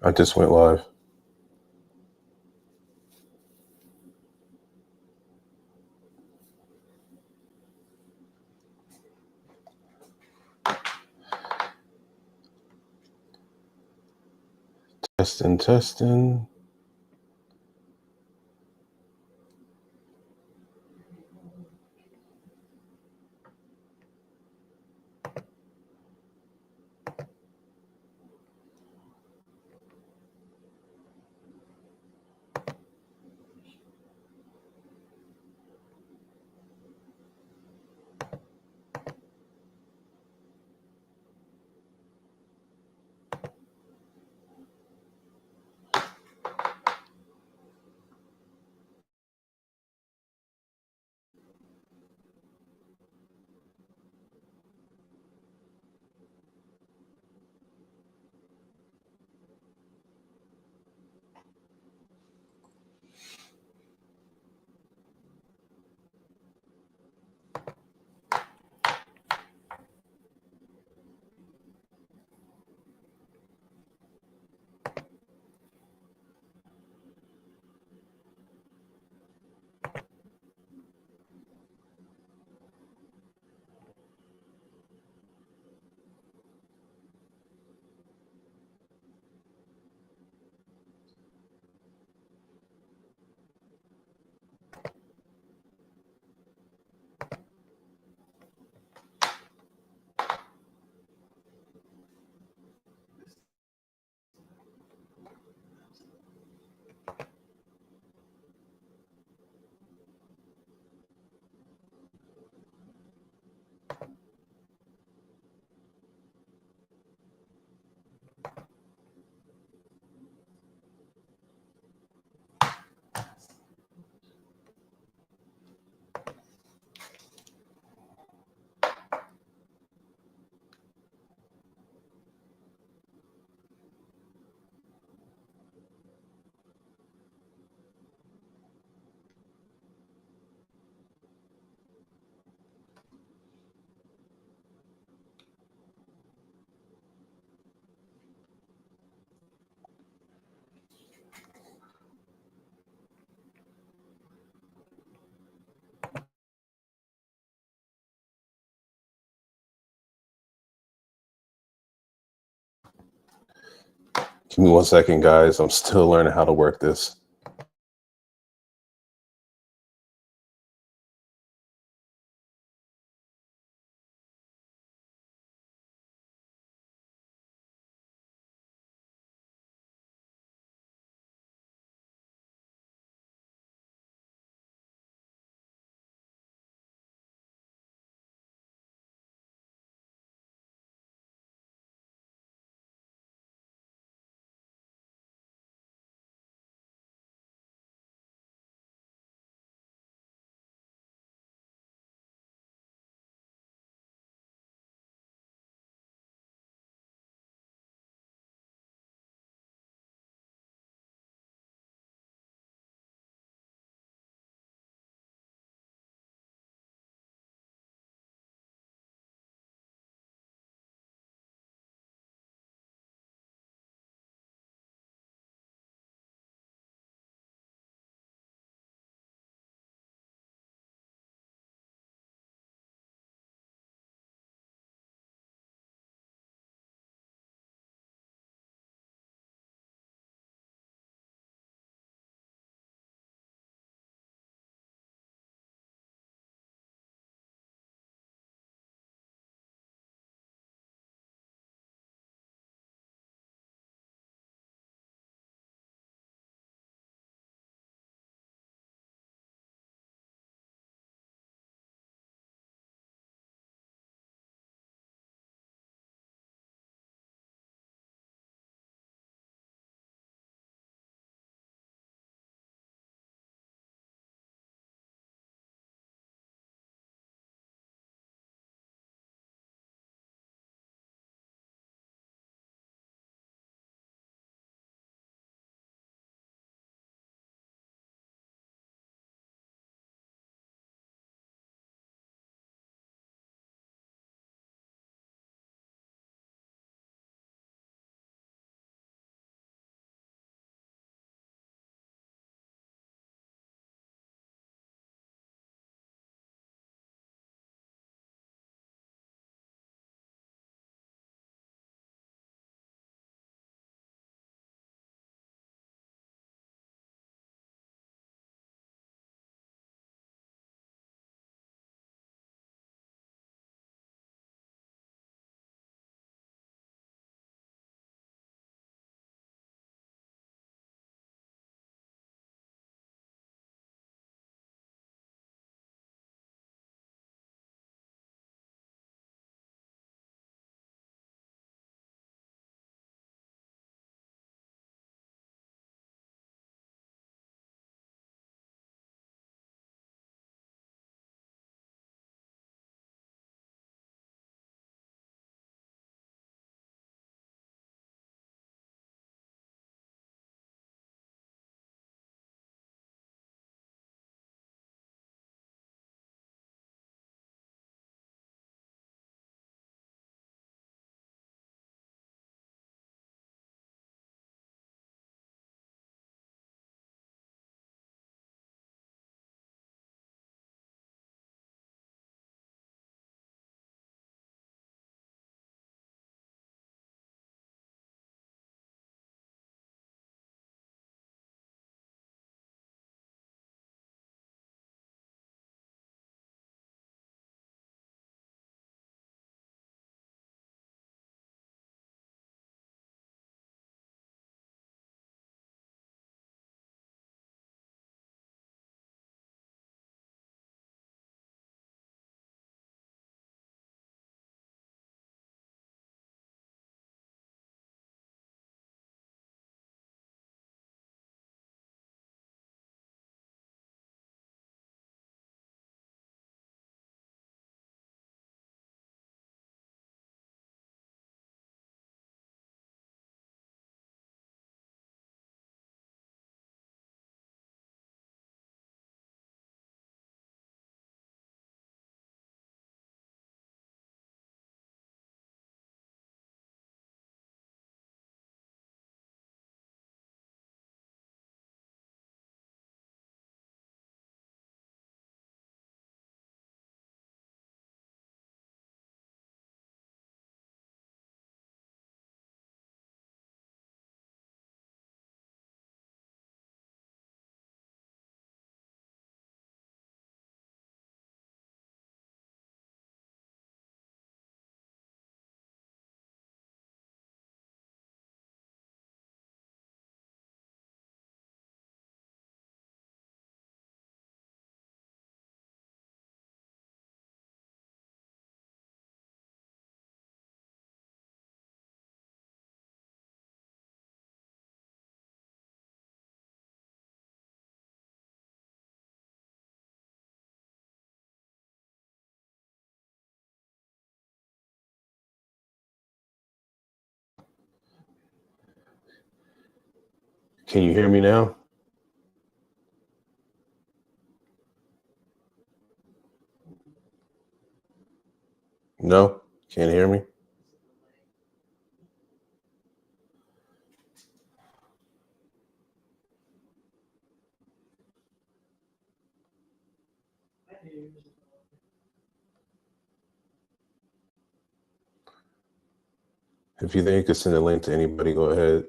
I just went live. Testing, testing. Give me 1 second, guys. I'm still learning how to work this. Can you hear me now? No? Can't hear me? If you think you could send a link to anybody, go ahead.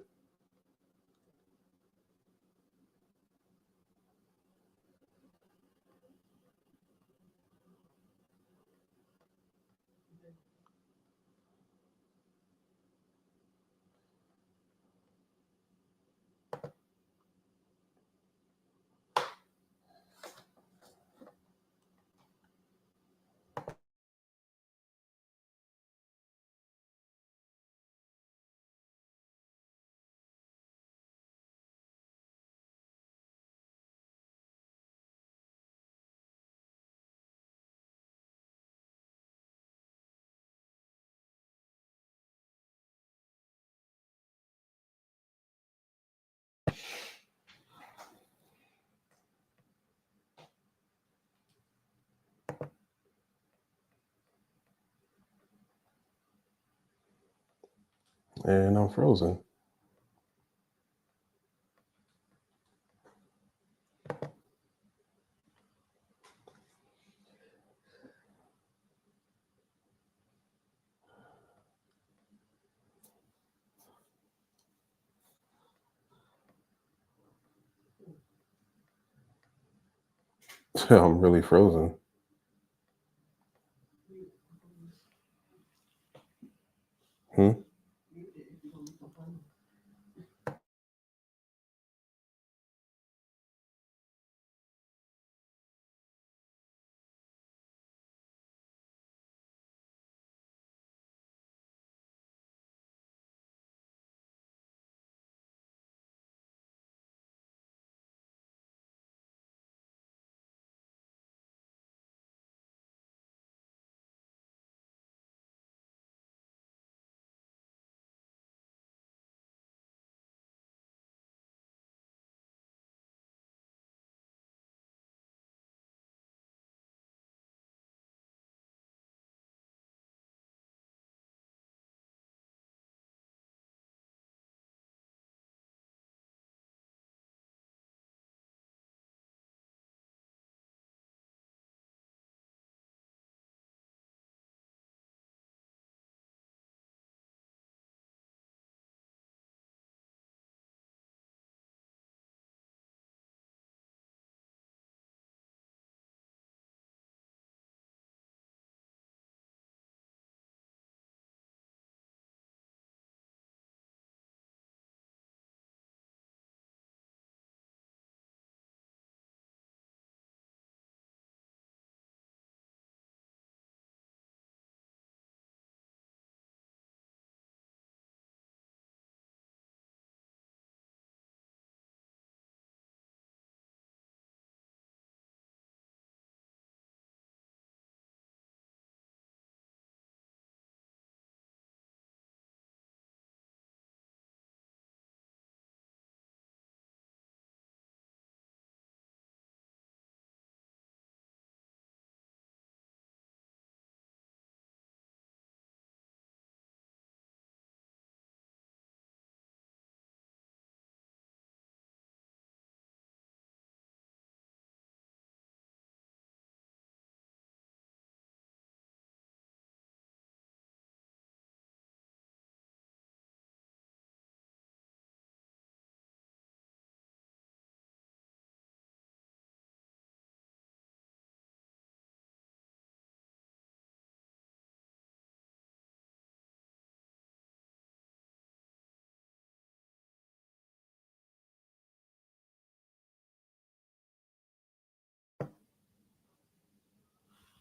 And I'm frozen. I'm really frozen. Hmm?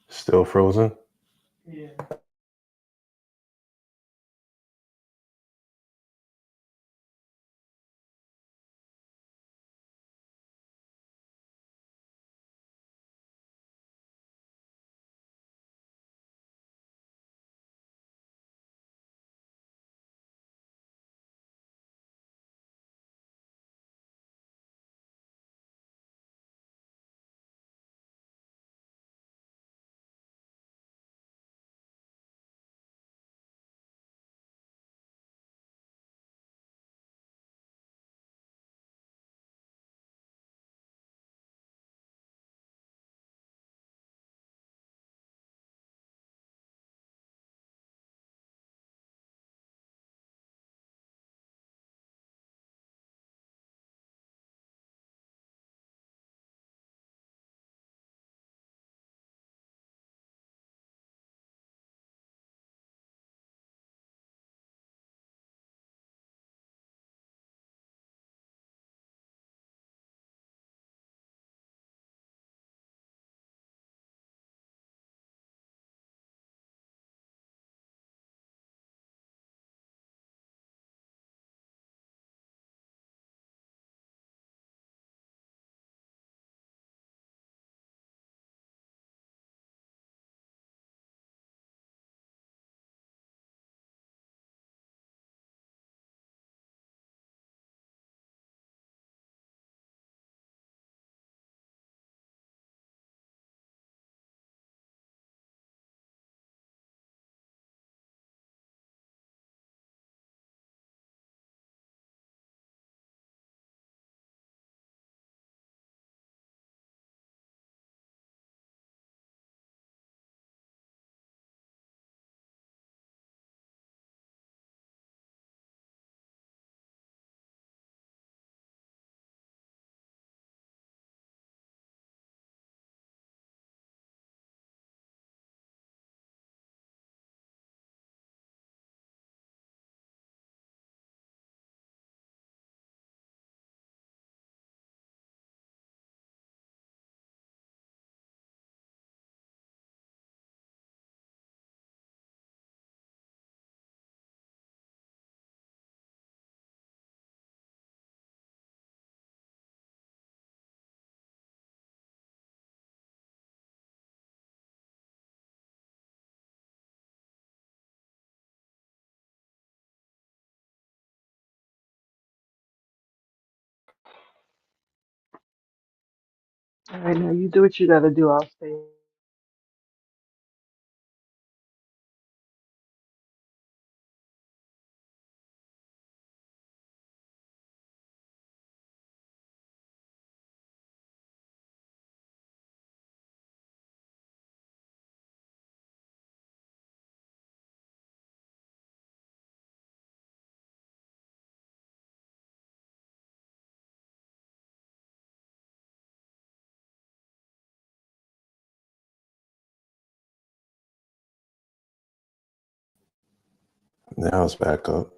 Still frozen? All right, now you do what you gotta do. I'll stay. Now it's back up.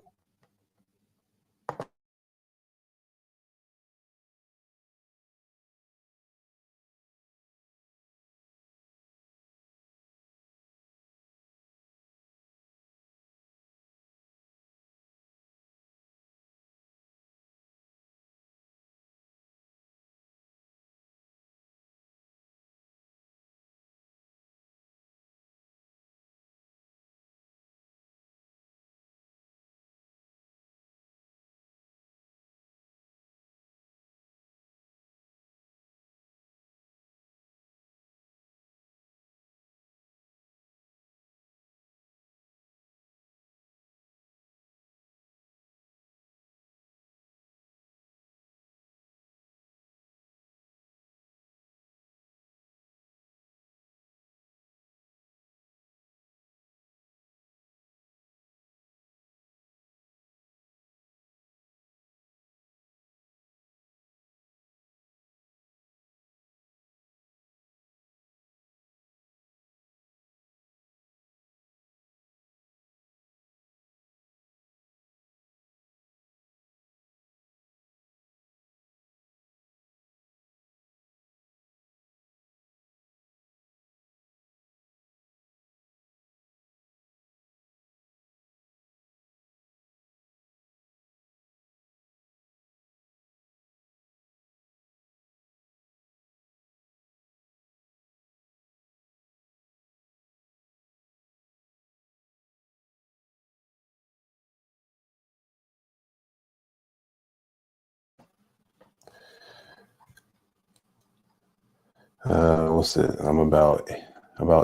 What's it? I'm about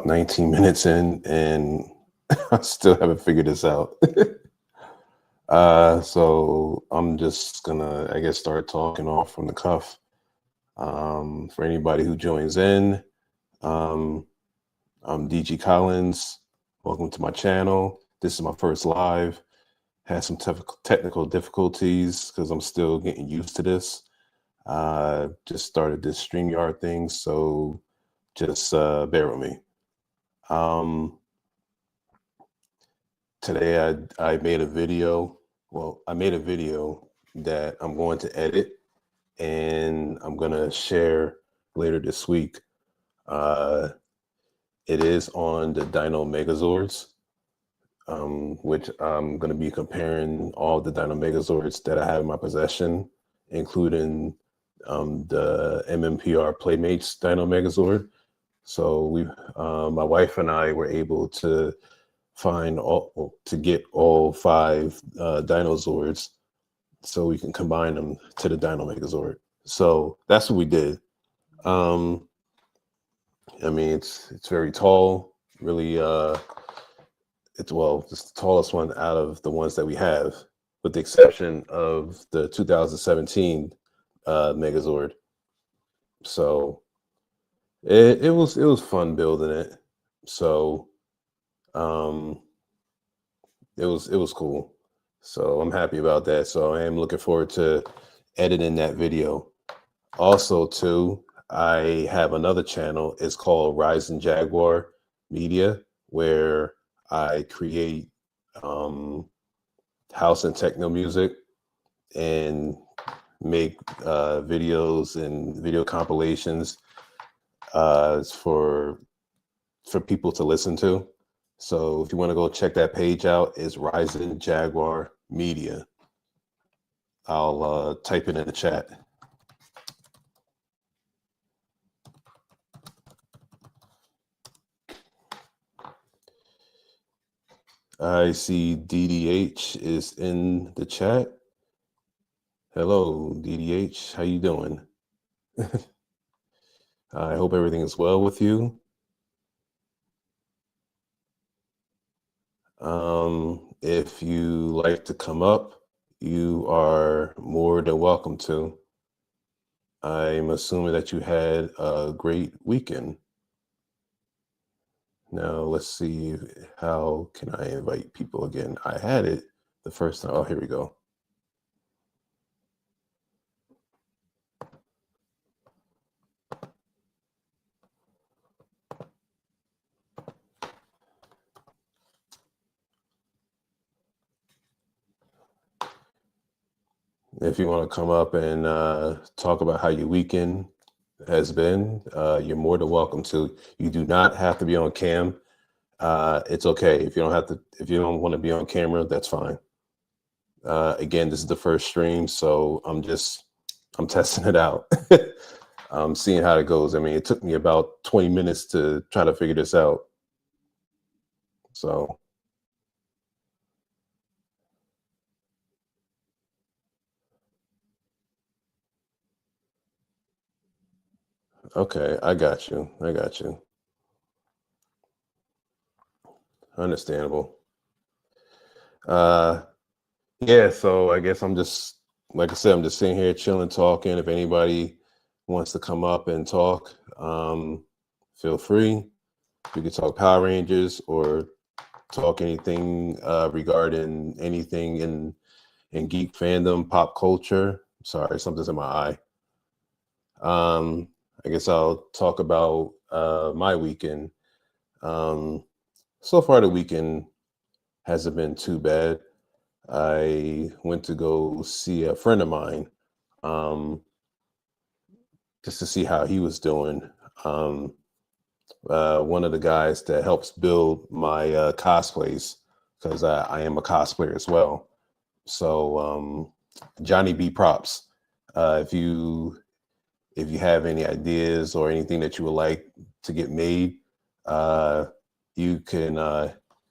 19 minutes in, and I still haven't figured this out. So I'm just gonna, I guess, start talking off from the cuff. For anybody who joins in, um, I'm DG Collins. Welcome to my channel. This is my first live. Had some technical difficulties because I'm still getting used to this. Just started this StreamYard thing, so just bear with me. Today I made a video. Well, I made a video that I'm going to edit and I'm gonna share later this week. Uh, it is on the Dino Megazords, which I'm gonna be comparing all the Dino Megazords that I have in my possession, including the MMPR Playmates Dino Megazord. So my wife and I were able to to get all five Dinozords, so we can combine them to the Dino Megazord. So that's what we did. Um, I mean, it's very tall, really. It's the tallest one out of the ones that we have, with the exception of the 2017 Megazord. So it was fun building it. So um, it was cool. So I'm happy about that. So I am looking forward to editing that video. Also, too, I have another channel. It's called Rising Jaguar Media, where I create um, house and techno music and make videos and video compilations for people to listen to. So if you want to go check that page out, it's Rising Jaguar Media. I'll type it in the chat. I see DDH is in the chat. Hello, DDH. How you doing? I hope everything is well with you. If you like to come up, you are more than welcome to. I'm assuming that you had a great weekend. Now let's see, how can I invite people again? I had it the first time. Oh, here we go. If you want to come up and talk about how your weekend has been, you're more than welcome to. You do not have to be on cam. It's okay if you don't have to. If you don't want to be on camera, that's fine. Again, this is the first stream, so I'm testing it out. I'm seeing how it goes. I mean, it took me about 20 minutes to try to figure this out. So, okay, I got you. I got you. Understandable. Uh, yeah, so I guess I'm just, like I said, I'm just sitting here chilling, talking. If anybody wants to come up and talk, feel free. We could talk Power Rangers or talk anything regarding anything in geek fandom, pop culture. Sorry, something's in my eye. I guess I'll talk about my weekend. Um, so far, the weekend hasn't been too bad. I went to go see a friend of mine um, just to see how he was doing. Um, one of the guys that helps build my cosplays, because I am a cosplayer as well. So Johnny B Props. If you have any ideas or anything that you would like to get made, uh, you can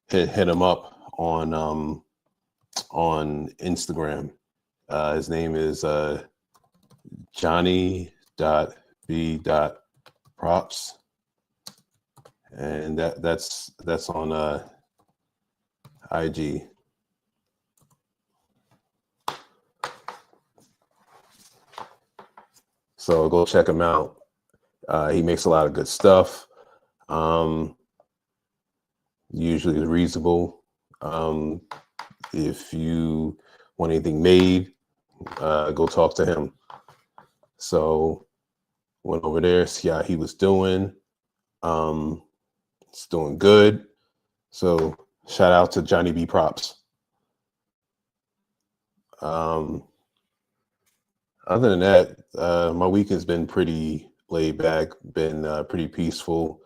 hit him up on Instagram. His name is Johnny.B.props, and that's on IG. So go check him out. He makes a lot of good stuff. Um, Usually reasonable. If you want anything made, go talk to him. So went over there, see how he was doing. It's doing good. So shout out to Johnny B Props. Um, Other than that, my week has been pretty laid back, been pretty peaceful.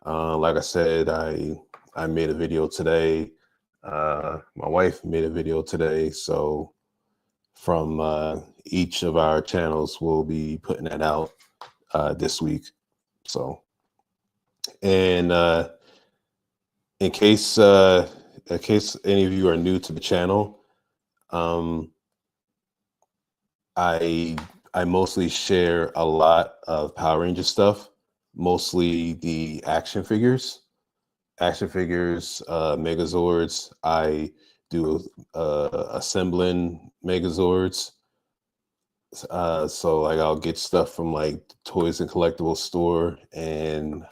Like I said, I made a video today. My wife made a video today, so from each of our channels, we'll be putting that out this week. So, and in case any of you are new to the channel, um, I I mostly share a lot of Power Ranger stuff, mostly the action figures, Megazords. I do assembling Megazords. So like I'll get stuff from like Toys and Collectibles store, and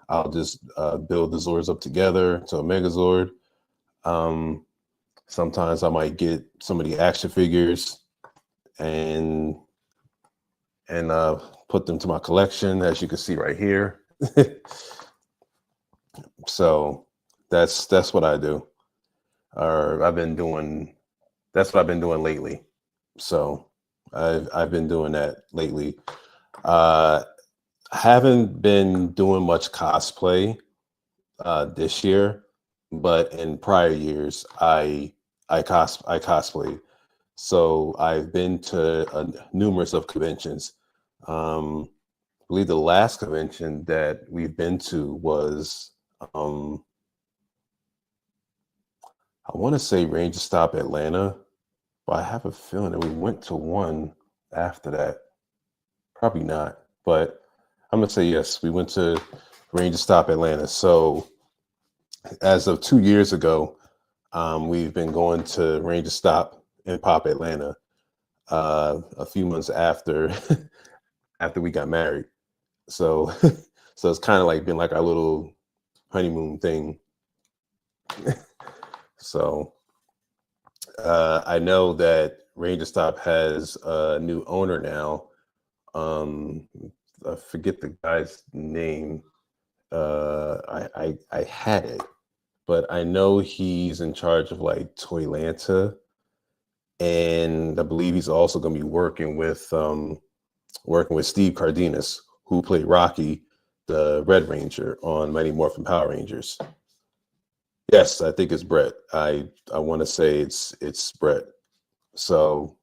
I'll just build the Zords up together to a Megazord. Um, Sometimes I might get some of the action figures and put them to my collection, as you can see right here. So that's what I do, or I've been doing. That's what I've been doing lately. So I've been doing that lately. I haven't been doing much cosplay this year, but in prior years I cosplayed. So I've been to numerous of conventions. I believe the last convention that we've been to was I want to say Ranger Stop Atlanta, but I have a feeling that we went to one after that. Probably not, but I'm gonna say yes. We went to Ranger Stop Atlanta. So as of 2 years ago, we've been going to Ranger Stop and Pop Atlanta. A few months after after we got married. So so it's kind of like been like our little honeymoon thing. So I know that Ranger Stop has a new owner now. Um, I forget the guy's name. I had it, but I know he's in charge of like Toylanta, and I believe he's also going to be working with Steve Cardenas, who played Rocky, the Red Ranger on Mighty Morphin Power Rangers. Yes, I think it's Brett. I want to say it's Brett. So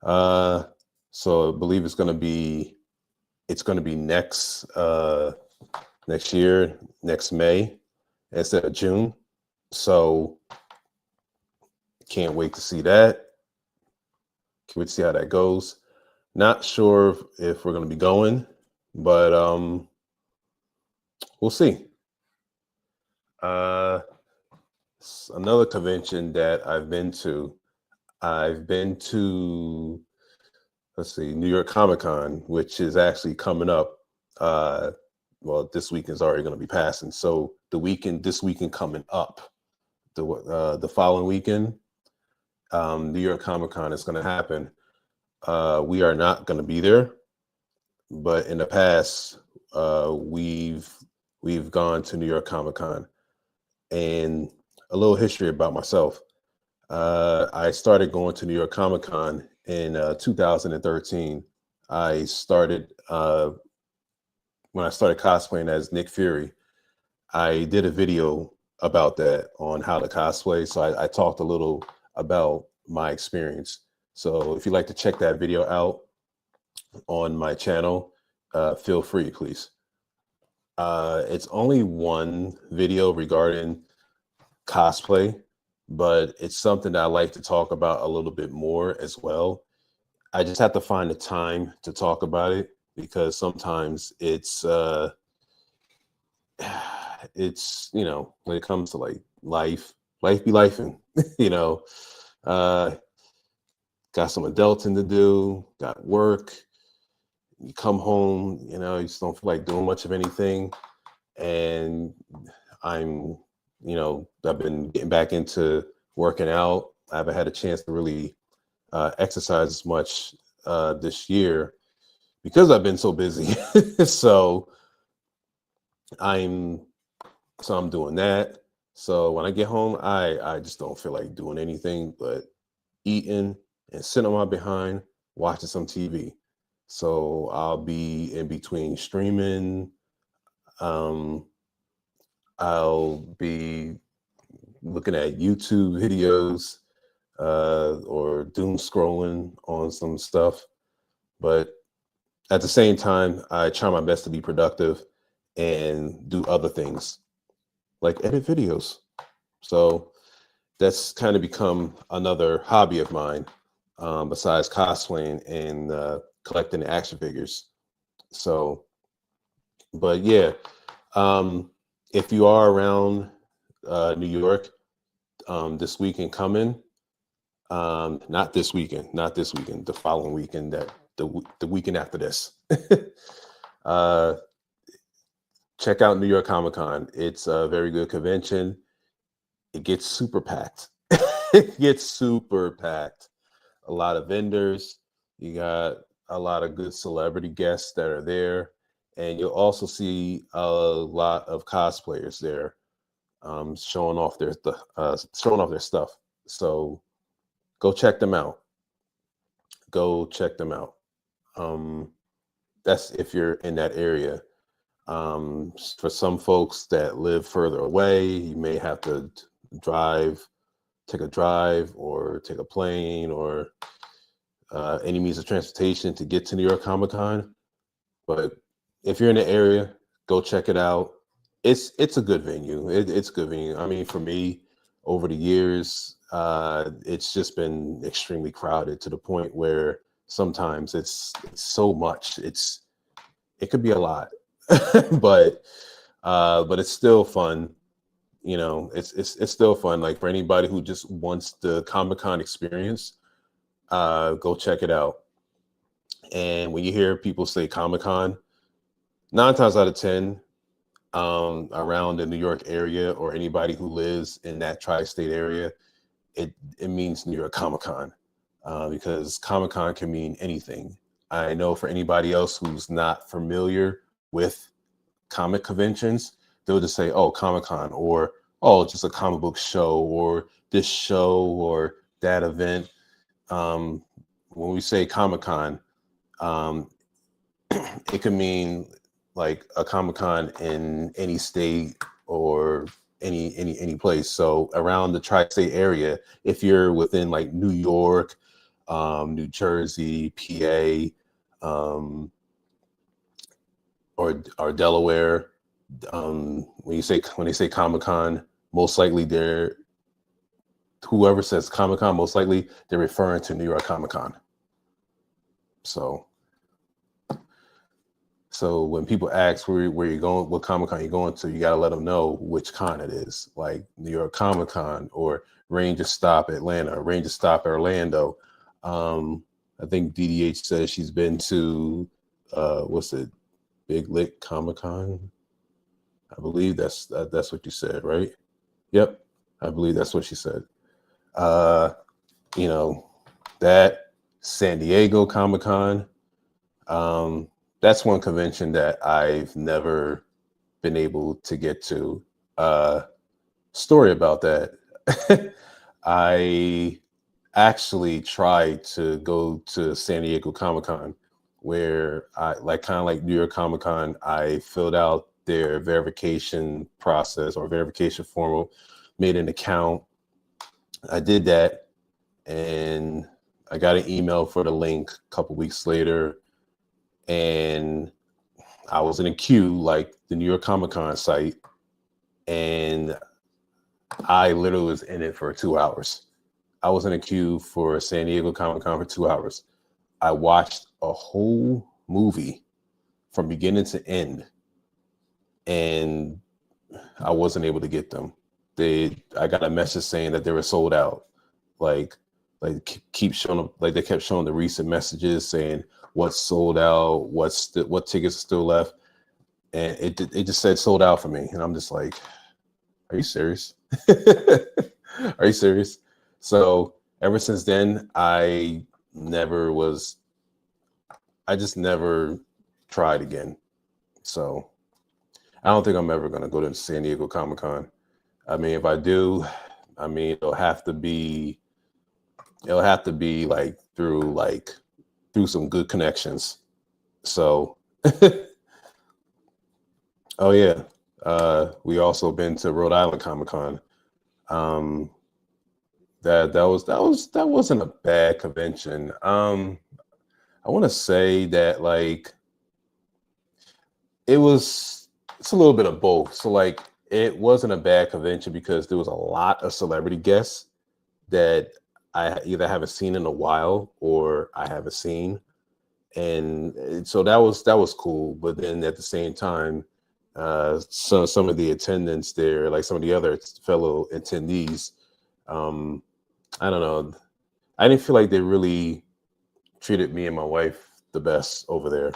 uh so I believe it's gonna be next year, next May instead of June. So can't wait to see that. Can't wait to see how that goes. Not sure if we're gonna be going, but we'll see. Uh Another convention that I've been to, let's see, New York Comic Con, which is actually coming up. Uh, well, this weekend is already going to be passing. So this weekend coming up, the following weekend, New York Comic Con is going to happen. We are not going to be there, but in the past, we've gone to New York Comic Con. And a little history about myself. I started going to New York Comic Con in 2013. I started when I started cosplaying as Nick Fury. I did a video about that on how to cosplay. So I talked a little about my experience. So if you'd like to check that video out on my channel, feel free, please. It's only one video regarding cosplay, but it's something that I like to talk about a little bit more as well. I just have to find the time to talk about it because sometimes it's when it comes to like life be lifing, you know. Uh got some adulting to do, got work, you come home, you just don't feel like doing much of anything. And I'm, I've been getting back into working out. I haven't had a chance to really exercise as much this year because I've been so busy. so I'm I'm doing that. So when I get home, I just don't feel like doing anything but eating and sitting on my behind watching some TV. So I'll be in between streaming. Um, I'll be looking at YouTube videos or doom scrolling on some stuff. But at the same time, I try my best to be productive and do other things like edit videos. So that's kind of become another hobby of mine besides cosplaying and collecting action figures. So, but yeah, if you are around New York this weekend coming, not this weekend, the following weekend, the weekend after this. uh, Check out New York Comic Con. It's a very good convention. It gets super packed. It gets super packed. A lot of vendors. You got a lot of good celebrity guests that are there, and you'll also see a lot of cosplayers there, showing off their stuff. So go check them out. Go check them out. That's if you're in that area. For some folks that live further away, you may have to take a drive or take a plane or any means of transportation to get to New York Comic Con. But if you're in the area, go check it out. It's a good venue. It's a good venue. I mean, for me, over the years, it's just been extremely crowded to the point where sometimes it's so much. it could be a lot, but it's still fun. You know, it's still fun. Like for anybody who just wants the Comic-Con experience, go check it out. And when you hear people say Comic-Con, 9 times out of 10, around the New York area or anybody who lives in that tri-state area, it means New York Comic-Con, because Comic-Con can mean anything. I know for anybody else who's not familiar with comic conventions, they'll just say, "Oh, Comic-Con," or "Oh, just a comic book show," or this show or that event. When we say Comic-Con, um, it could mean like a Comic-Con in any state or any place. So around the tri-state area, if you're within like New York, New Jersey, PA, or Delaware, when they say Comic-Con, most likely they're whoever says Comic-Con, most likely they're referring to New York Comic-Con. So when people ask where you're going, what Comic-Con you're going to, you got to let them know which con it is, like New York Comic-Con or Ranger Stop Atlanta, or Ranger Stop Orlando. I think DDH says she's been to, what's it, Big Lick Comic-Con? I believe that's what you said, right? Yep, I believe that's what she said. You know, that San Diego Comic-Con. That's one convention that I've never been able to get to. Story about that. I actually tried to go to San Diego Comic-Con, where I like kind of like New York Comic-Con, I filled out their verification process or verification form, made an account. I did that, and I got an email for the link a couple weeks later, and I was in a queue like the New York Comic-Con site, and I literally was in it for 2 hours. I was in a queue for San Diego Comic-Con for 2 hours. I watched a whole movie from beginning to end, and I wasn't able to get them. I got a message saying that they were sold out. Like keep showing up, like they kept showing the recent messages saying what's sold out, what tickets are still left, and it just said sold out for me, and I'm just like, are you serious? Are you serious? So ever since then, I just never tried again. So I don't think I'm ever gonna go to San Diego Comic-Con. I mean, if I do, I mean it'll have to be through some good connections. So oh yeah. We also been to Rhode Island Comic-Con. Um, that wasn't a bad convention. I want to say that like it's a little bit of both. So like it wasn't a bad convention because there was a lot of celebrity guests that I either haven't seen in a while or I haven't seen, and so that was cool. But then at the same time, so some of the attendants there, like some of the other fellow attendees, um, I don't know, I didn't feel like they really treated me and my wife the best over there.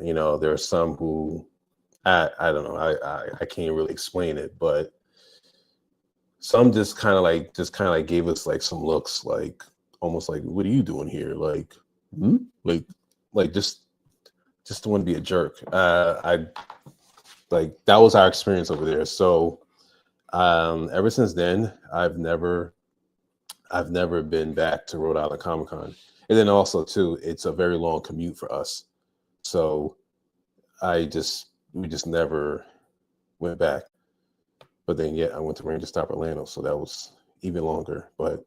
You know, there are some who I don't know, I can't really explain it, but some just kind of like gave us like some looks like almost like, what are you doing here? Like, hmm? like just to want to be a jerk. I like that was our experience over there. So ever since then, I've never been back to Rhode Island Comic Con. And then also too, it's a very long commute for us. So we just never went back. But then yeah, I went to Ranger Stop Orlando, so that was even longer. But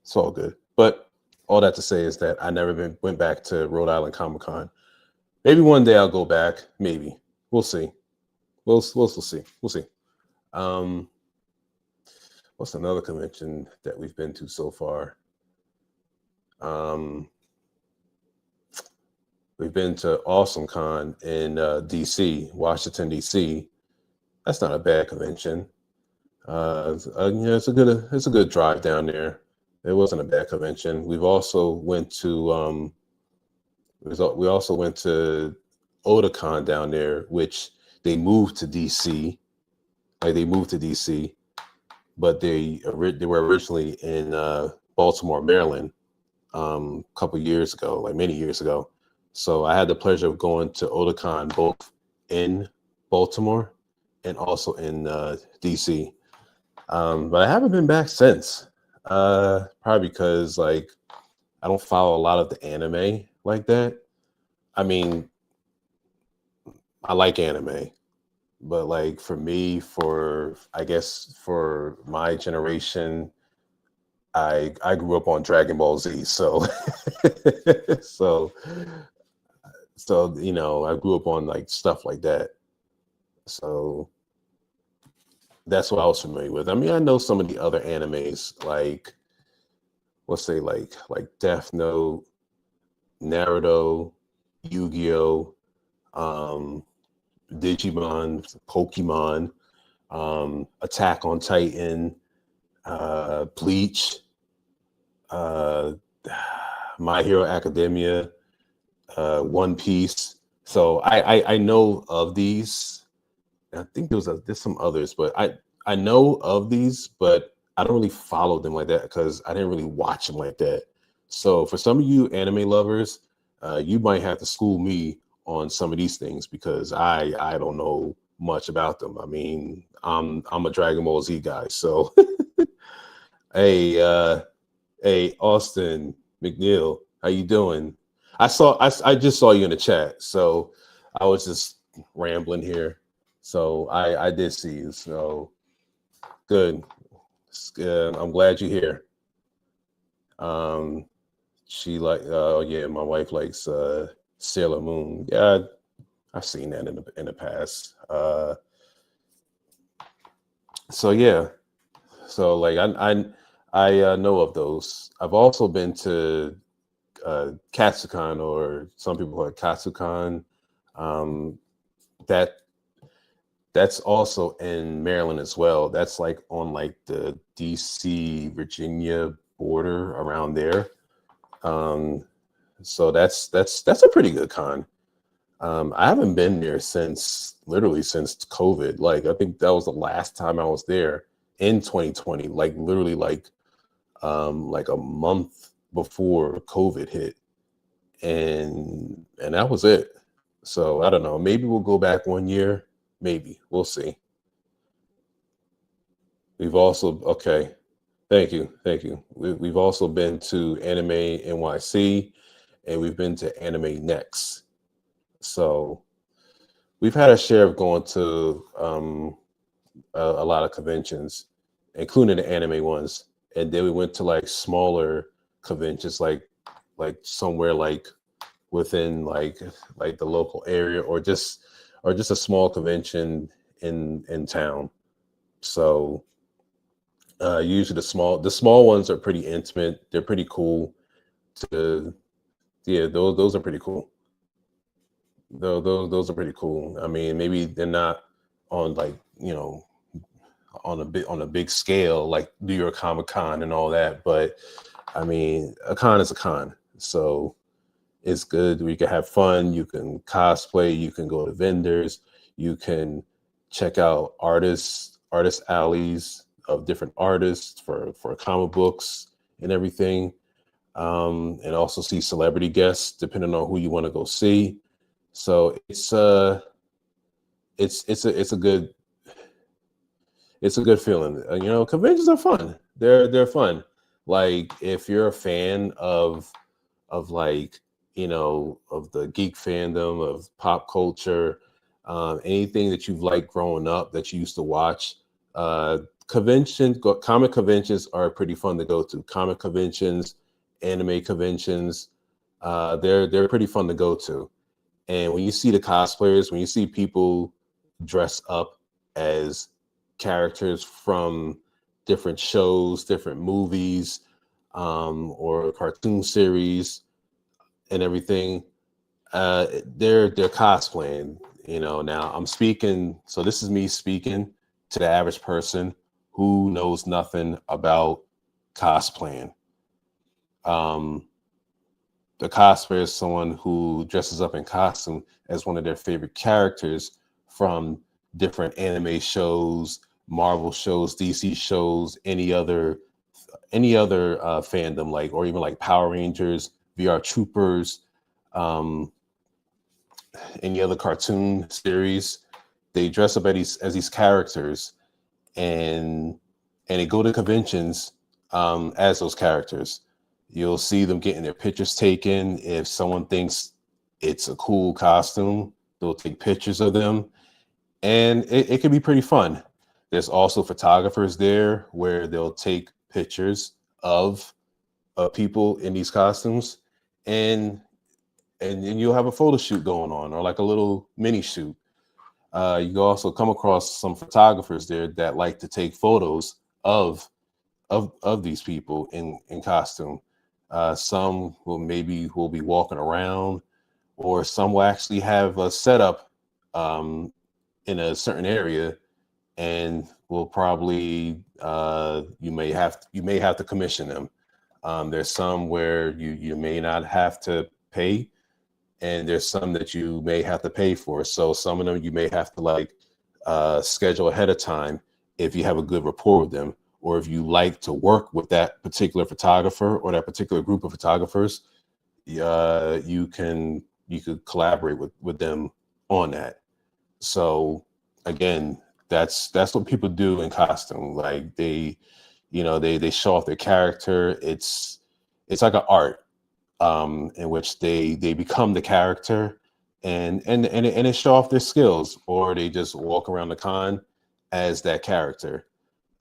it's all good. But all that to say is that I never went back to Rhode Island Comic Con. Maybe one day I'll go back. Maybe we'll see. We'll see. We'll see. Um, what's another convention that we've been to so far? Um, We've been to Awesome Con in DC, Washington DC. That's not a bad convention. It's a good drive down there. It wasn't a bad convention. We also went to Otakon down there, which they moved to DC. Like they moved to DC, but they were originally in Baltimore, Maryland, a couple years ago, like many years ago. So I had the pleasure of going to Otakon both in Baltimore and also in DC. But I haven't been back since. Probably because like I don't follow a lot of the anime like that. I mean, I like anime, but like for me, for I guess for my generation, I grew up on Dragon Ball Z, so so I grew up on like stuff like that. So that's what I was familiar with. I mean, I know some of the other animes like let's say like Death Note, Naruto, Yu-Gi-Oh, um, Digimon, Pokemon, Attack on Titan, Bleach, uh, My Hero Academia, One Piece. So I know of these. I think there's some others, but I know of these, but I don't really follow them like that because I didn't really watch them like that. So for some of you anime lovers, you might have to school me on some of these things because I don't know much about them. I mean, I'm a Dragon Ball Z guy, so hey hey Austin McNeil, how you doing? I just saw you in the chat, so I was just rambling here. So I did see you. So good. I'm glad you're here. Um, she like oh yeah, my wife likes Sailor Moon. Yeah, I've seen that in the past. So yeah, so like I know of those. I've also been to Katsucon, or some people call it Katsucon. Um, that that's also in Maryland as well. That's like on like the DC Virginia border around there. Um, so that's a pretty good con. I haven't been there since literally since COVID. Like I think that was the last time I was there in 2020. Like literally like a month before COVID hit, and that was it. So I don't know. Maybe we'll go back one year. Maybe we'll see. We've also okay. Thank you, thank you. We've also been to Anime NYC, and we've been to Anime Next. So we've had a share of going to a lot of conventions, including the anime ones, and then we went to like smaller conventions, like somewhere like within like the local area, or just a small convention in town. So usually the small ones are pretty intimate. They're pretty cool. To yeah, those are pretty cool. Those are pretty cool. I mean, maybe they're not on like on a big scale like New York Comic Con and all that, but I mean, a con is a con. So it's good. You can have fun. You can cosplay. You can go to vendors. You can check out artist alleys of different artists for comic books and everything, and also see celebrity guests depending on who you want to go see. So it's a good feeling. Conventions are fun. They're fun. Like if you're a fan of like of the geek fandom of pop culture, anything that you've liked growing up that you used to watch, comic conventions are pretty fun to go to. Comic conventions, anime conventions, they're pretty fun to go to. And when you see the cosplayers, when you see people dress up as characters from different shows, different movies, or cartoon series and everything, They're cosplaying. Now I'm speaking. So this is me speaking to the average person who knows nothing about cosplaying. Um, the cosplayer is someone who dresses up in costume as one of their favorite characters from different anime shows, Marvel shows, DC shows, any other fandom, like, or even like Power Rangers, VR Troopers, um, any other cartoon series. They dress up as these characters, and they go to conventions as those characters. You'll see them getting their pictures taken. If someone thinks it's a cool costume, they'll take pictures of them, and it can be pretty fun. There's also photographers there where they'll take pictures of people in these costumes, and and you'll have a photo shoot going on, or like a little mini shoot. You also come across some photographers there that like to take photos of these people in costume. Some will be walking around, or some will actually have a setup um, in a certain area, and will probably you may have to commission them. There's some where you may not have to pay, and there's some that you may have to pay for. So some of them you may have to like schedule ahead of time if you have a good rapport with them, or if you like to work with that particular photographer or that particular group of photographers. You could collaborate with them on that. So again, that's what people do in costume. Like they show off their character. It's like an art in which they become the character, and they show off their skills, or they just walk around the con as that character.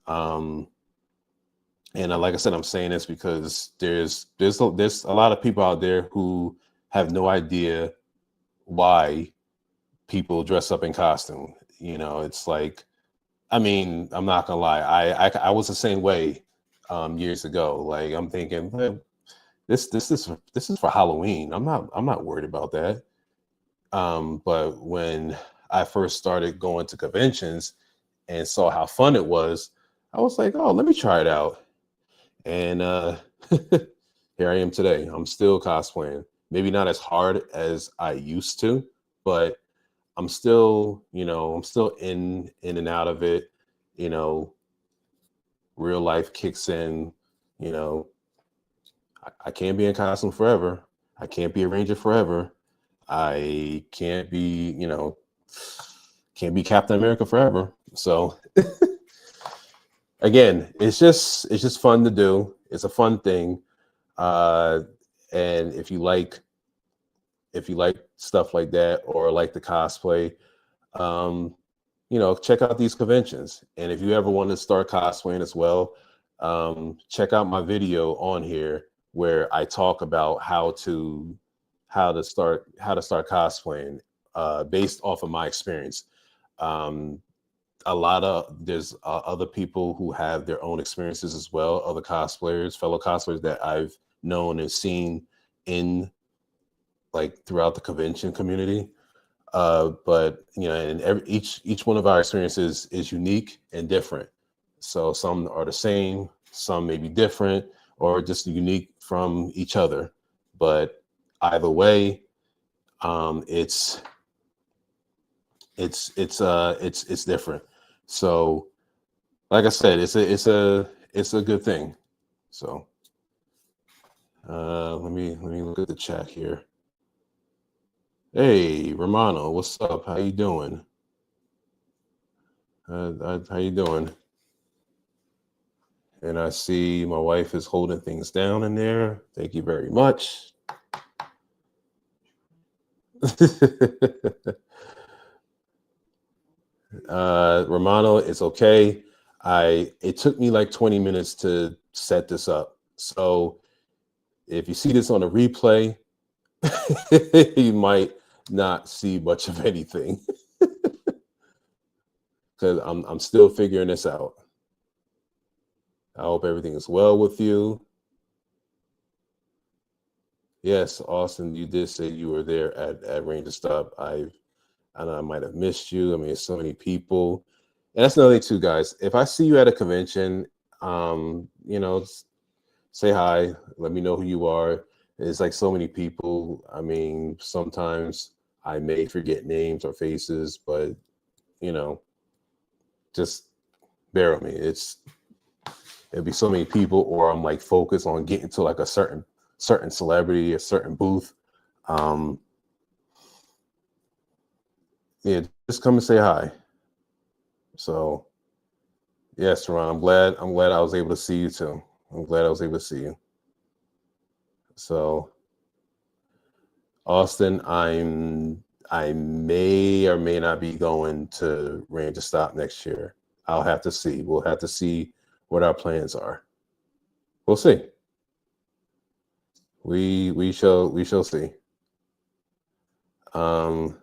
Um, and like I said, I'm saying this because there's a lot of people out there who have no idea why people dress up in costume. It's like, I mean, I'm not gonna lie, I was the same way years ago. Like, I'm thinking, "Well, this is for Halloween. I'm not worried about that." But when I first started going to conventions and saw how fun it was, I was like, "Oh, let me try it out." And here I am today. I'm still cosplaying. Maybe not as hard as I used to, but I'm still in and out of it. You know, Real life kicks in. You know, I can't be in costume forever. I can't be a ranger forever. I can't be Captain America forever. So again, it's just fun to do. It's a fun thing. Uh, and if you like stuff like that, or like the cosplay, um, check out these conventions. And if you ever want to start cosplaying as well, check out my video on here where I talk about how to start cosplaying based off of my experience. Um, there's other people who have their own experiences as well, other cosplayers, fellow cosplayers that I've known and seen in like throughout the convention community. But and each one of our experiences is unique and different. So some are the same, some may be different, or just unique from each other. But either way, it's it's different. So like I said, it's a good thing. So let me look at the chat here. Hey, Romano, what's up? How you doing? How you doing? And I see my wife is holding things down in there. Thank you very much. Romano, it's okay. It took me like 20 minutes to set this up. So if you see this on a replay, you might not see much of anything because I'm still figuring this out. I hope everything is well with you. Yes, Austin, you did say you were there at Ranger Stop. I know I might have missed you. I mean, there's so many people. And that's another thing too, guys. If I see you at a convention, say hi, let me know who you are. It's like so many people. I mean, sometimes I may forget names or faces, but you know, just bear with me. It'll be so many people, or I'm like focused on getting to like a certain celebrity, a certain booth. Um, yeah, just come and say hi. So yes, Ron, I'm glad I was able to see you too. I'm glad I was able to see you. So Austin, I may or may not be going to Ranger Stop next year. I'll have to see. We'll have to see what our plans are. We'll see. We shall see. Um,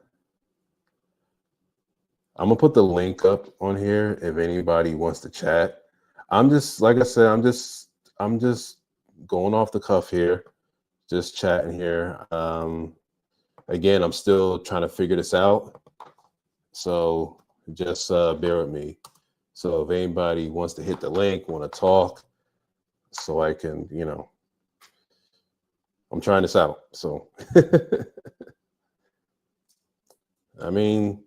I'm gonna put the link up on here if anybody wants to chat. I'm just like I said, I'm just going off the cuff here, just chatting here. Again, I'm still trying to figure this out, so just bear with me. So if anybody wants to hit the link, want to talk, so I can, I'm trying this out. So I mean,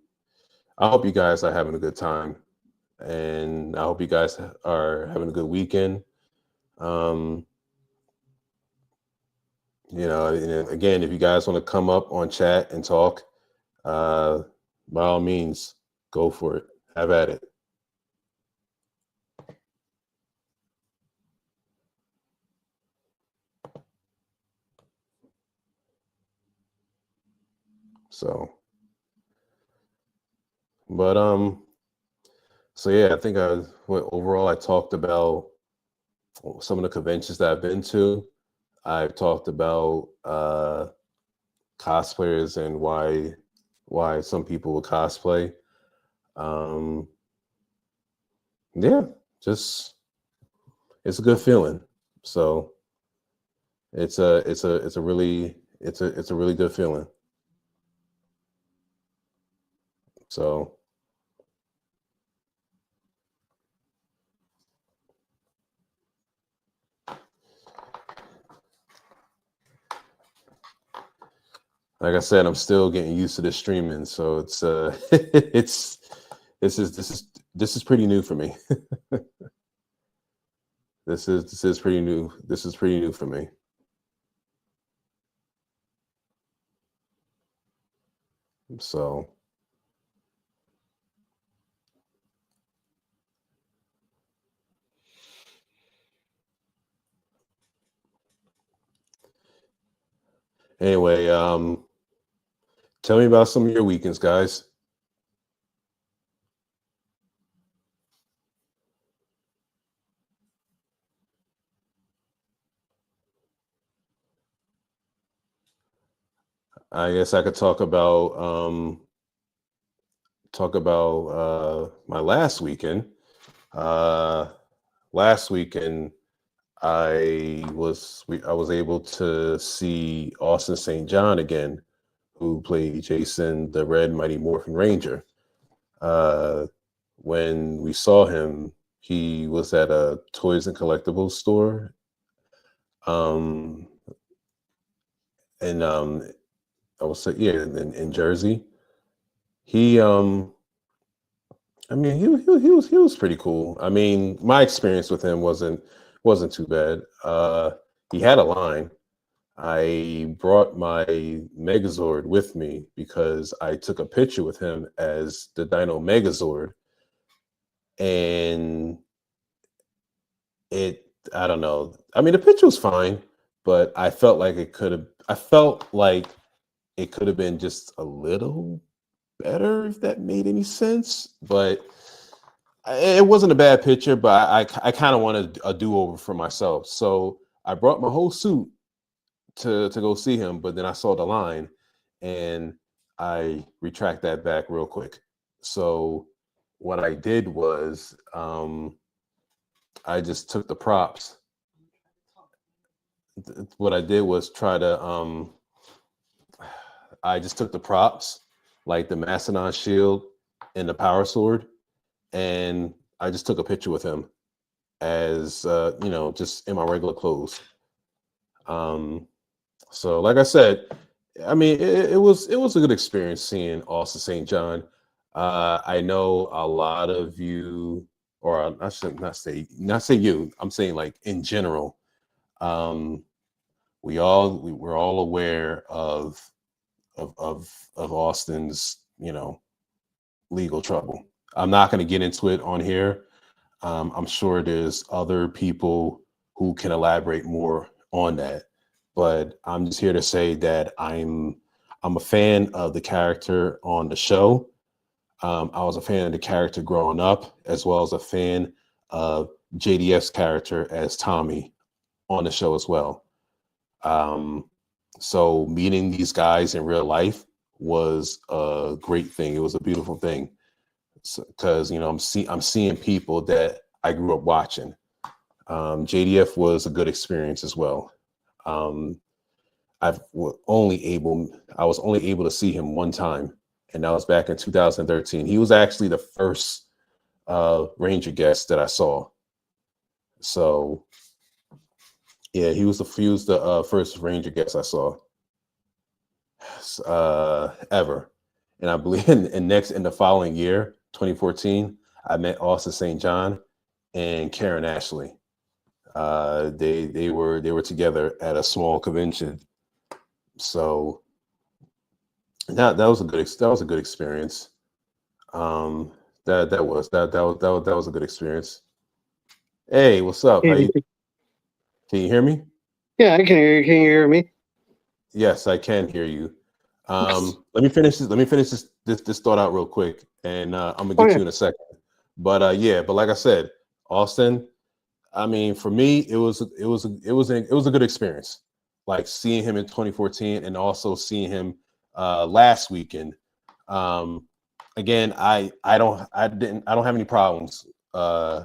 I hope you guys are having a good time, and I hope you guys are having a good weekend. Um, and again, if you guys want to come up on chat and talk, uh, by all means, go for it. Have at it. So, but so yeah, I think overall I talked about some of the conventions that I've been to. I've talked about cosplayers and why some people would cosplay. Um, yeah, just it's a good feeling. So it's a really good feeling. So like I said, I'm still getting used to the streaming. So it's it's this is pretty new for me. This is pretty new. This is pretty new for me. So anyway, tell me about some of your weekends, guys. I guess I could talk about my last weekend. Uh, Last weekend I was able to see Austin St. John again, who played Jason the Red Mighty Morphin Ranger. Uh, when we saw him, he was at a toys and collectibles store. Um, and I will say, yeah, in Jersey. He I mean, he was pretty cool. I mean, my experience with him wasn't too bad. He had a line. I brought my Megazord with me because I took a picture with him as the Dino Megazord, and it I don't know. I mean, the picture was fine, but I felt like it could have been just a little better if that made any sense. But it wasn't a bad picture, but I kind of wanted a do over for myself. So I brought my whole suit to go see him, but then I saw the line and I retract that back real quick. So what I did was I just took the props. what I did was try to I just took the props, like the Mastodon shield and the power sword, and I just took a picture with him as just in my regular clothes. Um, so like I said, I mean, it was a good experience seeing Austin St. John. I know a lot of you, or I should not say you. I'm saying like in general. Um, we're all aware of Austin's legal trouble. I'm not going to get into it on here. I'm sure there's other people who can elaborate more on that, but I'm just here to say that I'm a fan of the character on the show. I was a fan of the character growing up, as well as a fan of JDF's character as Tommy on the show as well. Um, so meeting these guys in real life was a great thing. It was a beautiful thing because I'm seeing people that I grew up watching. JDF was a good experience as well. Um, I was only able to see him one time, and that was back in 2013. He was actually the first Ranger guest that I saw. So yeah, he was the first Ranger guest I saw ever. And I believe in the following year, 2014, I met Austin St. John and Karen Ashley. They were together at a small convention. So that was a good experience. That was a good experience. Hey, what's up? Can you hear me? Yeah, I can hear you. Can you hear me? Yes, I can hear you. Yes. Let me finish this thought out real quick, and I'm gonna Oh get to yeah. you in a second. But yeah, but like I said, Austin. I mean, for me, it was a good experience. Like seeing him in 2014, and also seeing him last weekend. Um, Again, I don't have any problems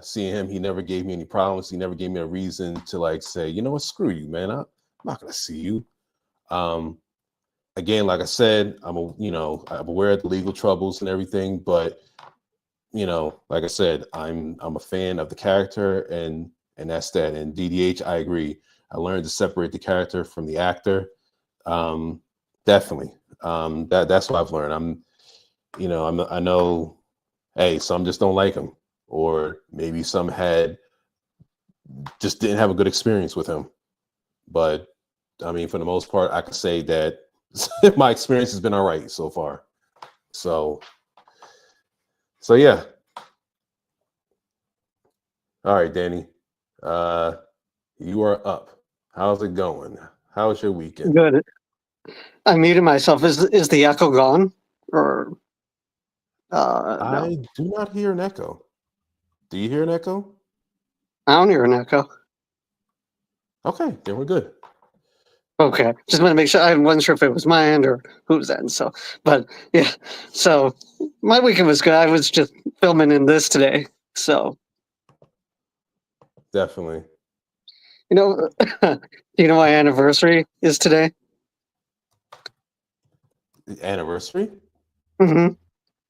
seeing him. He never gave me any problems. He never gave me a reason to like say, you know what, screw you, man. I'm not gonna see you. Um, Again, like I said, I'm aware of the legal troubles and everything, but like I said, I'm a fan of the character, and that's that. And DDH, I agree. I learned to separate the character from the actor. Um, Definitely. That's what I've learned. I know, hey, some just don't like him, or maybe some just didn't have a good experience with him. But I mean, for the most part, I can say that my experience has been all right so far. So yeah. All right, Danny. Uh, you are up. How's it going? How's your weekend? Good. I muted myself. Is the echo gone? Or no? I do not hear an echo. Do you hear an echo? I don't hear an echo. Okay, then we're good. Okay. Just want to make sure. I wasn't sure if it was my end or whose end. So, but yeah. So my weekend was good. I was just filming in this today. So Definitely. you know, you know, my anniversary is today. Anniversary? hmm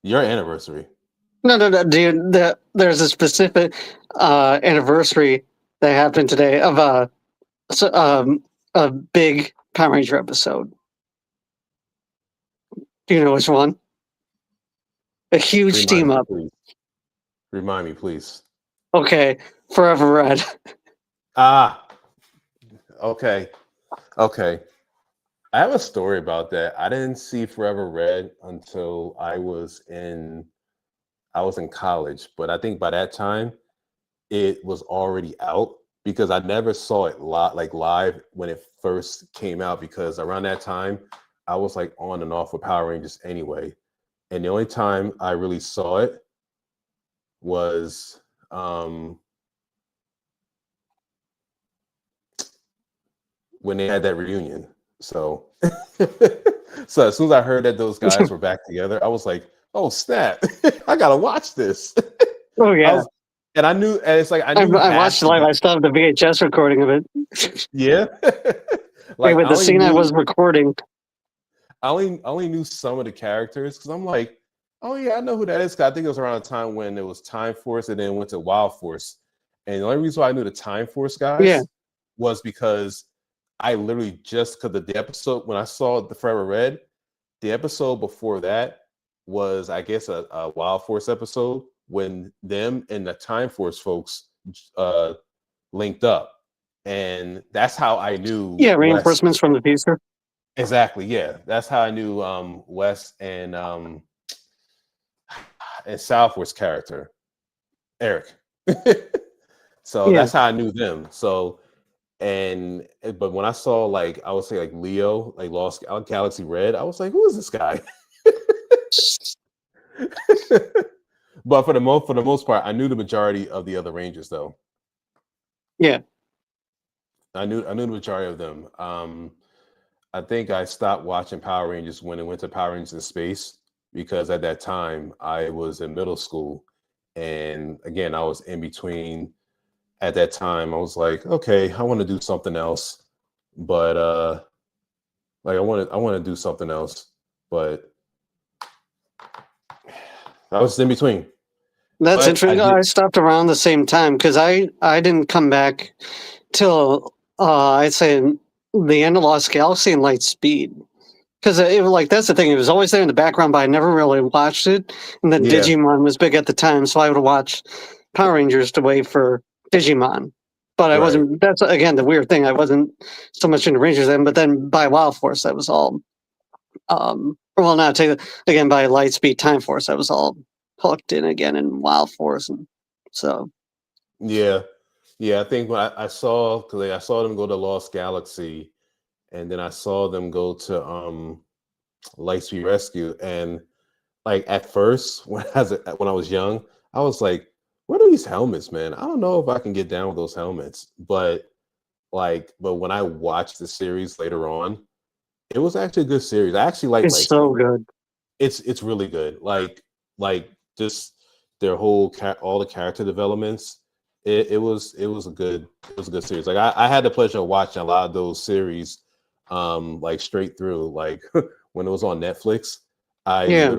Your anniversary. No. Dude, there's a specific anniversary that happened today of a big Power Ranger episode. Do you know which one? A huge Remind team me, up. please. Remind me, please. Okay, Forever Red. Ah, okay. Okay. I have a story about that. I didn't see Forever Red until I was in college, but I think by that time it was already out because I never saw it live when it first came out, because around that time I was like on and off with Power Rangers anyway. And the only time I really saw it was when they had that reunion. So so as soon as I heard that those guys were back together, I was like, oh snap, I gotta watch this. Oh I yeah. was and I knew, and it's like I I, knew I half watched it of live. it. I still have the VHS recording of it. Yeah, like With the scene I was recording. I only knew some of the characters because I'm like, oh yeah, I know who that is. 'Cause I think it was around the time when it was Time Force and then went to Wild Force. And the only reason why I knew the Time Force Yeah. guys was because I literally just because the episode when I saw the Forever Red, the episode before that was I guess a Wild Force episode when them and the Time Force folks uh linked up. And that's how I knew Yeah, Wes. reinforcements from the future. Exactly, yeah. That's how I knew Wes and Southworth's character, Eric. So Yeah. that's how I knew them. So but when I saw like I would say like Leo, like Lost Galaxy Red, I was like, who is this guy? But for the most part, I knew the majority of the other Rangers though. Yeah. I knew the majority of them. I think I stopped watching Power Rangers when it went to Power Rangers in Space because at that time I was in middle school, and again I was in between. At that time, I was like, okay, I want to do something else, but like I want to do something else, but I was in between. That's But I interesting. did, I stopped around the same time because I didn't come back till I'd say the end of Lost Galaxy and Light Speed. Because it was like that's the thing. It was always there in the background, but I never really watched it. And then yeah, Digimon was big at the time, so I would watch Power Rangers to wait for Digimon. But I right, wasn't. That's again the weird thing. I wasn't so much into Rangers then. But then by Wild Force, that was all. Well, not take that again by Lightspeed Time Force. I was all hooked in again in Wild Force, and so yeah, yeah. I think when I saw because I saw them go to Lost Galaxy, and then I saw them go to Lightspeed Rescue, and like at first when I was young, I was like, what are these helmets, man? I don't know if I can get down with those helmets, but when I watched the series later on, it was actually a good series. I actually like it's so Lightspeed. good. It's really good. Like just their all the character developments. It was a good series. Like I had the pleasure of watching a lot of those series, like straight through. Like when it was on Netflix, Yeah.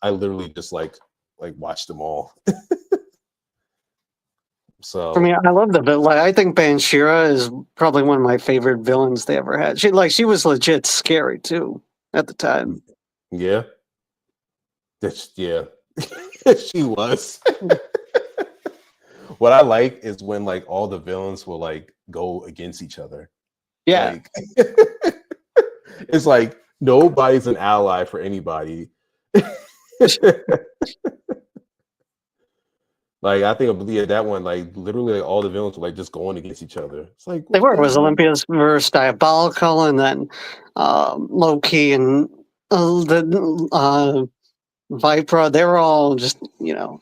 I literally just like watched them all. For me, So I love the villain. Like, I think Banshira is probably one of my favorite villains they ever had. She was legit scary too at the time. yeah, yeah, she was. What I like is when like all the villains will like go against each other. Yeah. Like it's like nobody's an ally for anybody. Like I think of that one, like literally like, all the villains were like just going against each other. It's like They what were. It the was hell? Olympias versus Diabolical, and then Loki and the Vipra. They were all just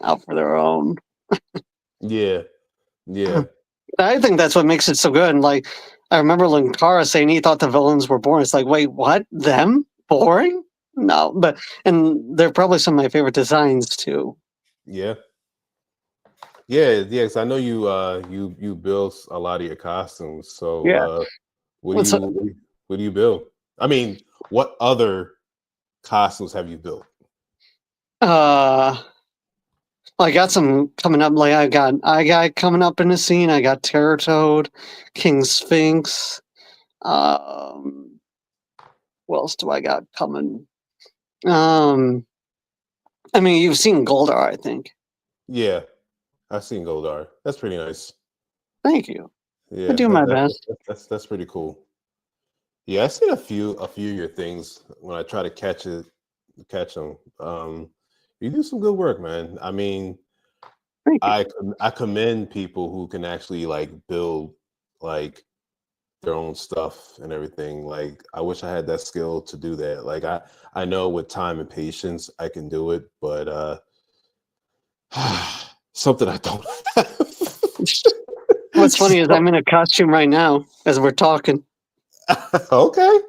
out for their own. Yeah, yeah, I think that's what makes it so good. And like, I remember Linkara saying he thought the villains were boring. It's like, wait, what? Them boring? No, but and they're probably some of my favorite designs too. yeah, yeah. Cause I know you build a lot of your costumes. So Yeah. what do What's what do you build? I mean, what other costumes have you built? uh I got some coming up. Like I got coming up in the scene. I got Terror Toad, King Sphinx. Um, what else do I got coming? Um, I mean, you've seen Goldar, I think. Yeah, I've seen Goldar. That's pretty nice. Thank you. I Yeah, do my best. that's pretty cool. Yeah, I've seen a few of your things when I try to catch them. You do some good work, man. I mean, Thank you. I commend people who can actually like build like their own stuff and everything. Like I wish I had that skill to do that. Like I know with time and patience I can do it, but something I don't have. What's funny is So- I'm in a costume right now as we're talking. okay.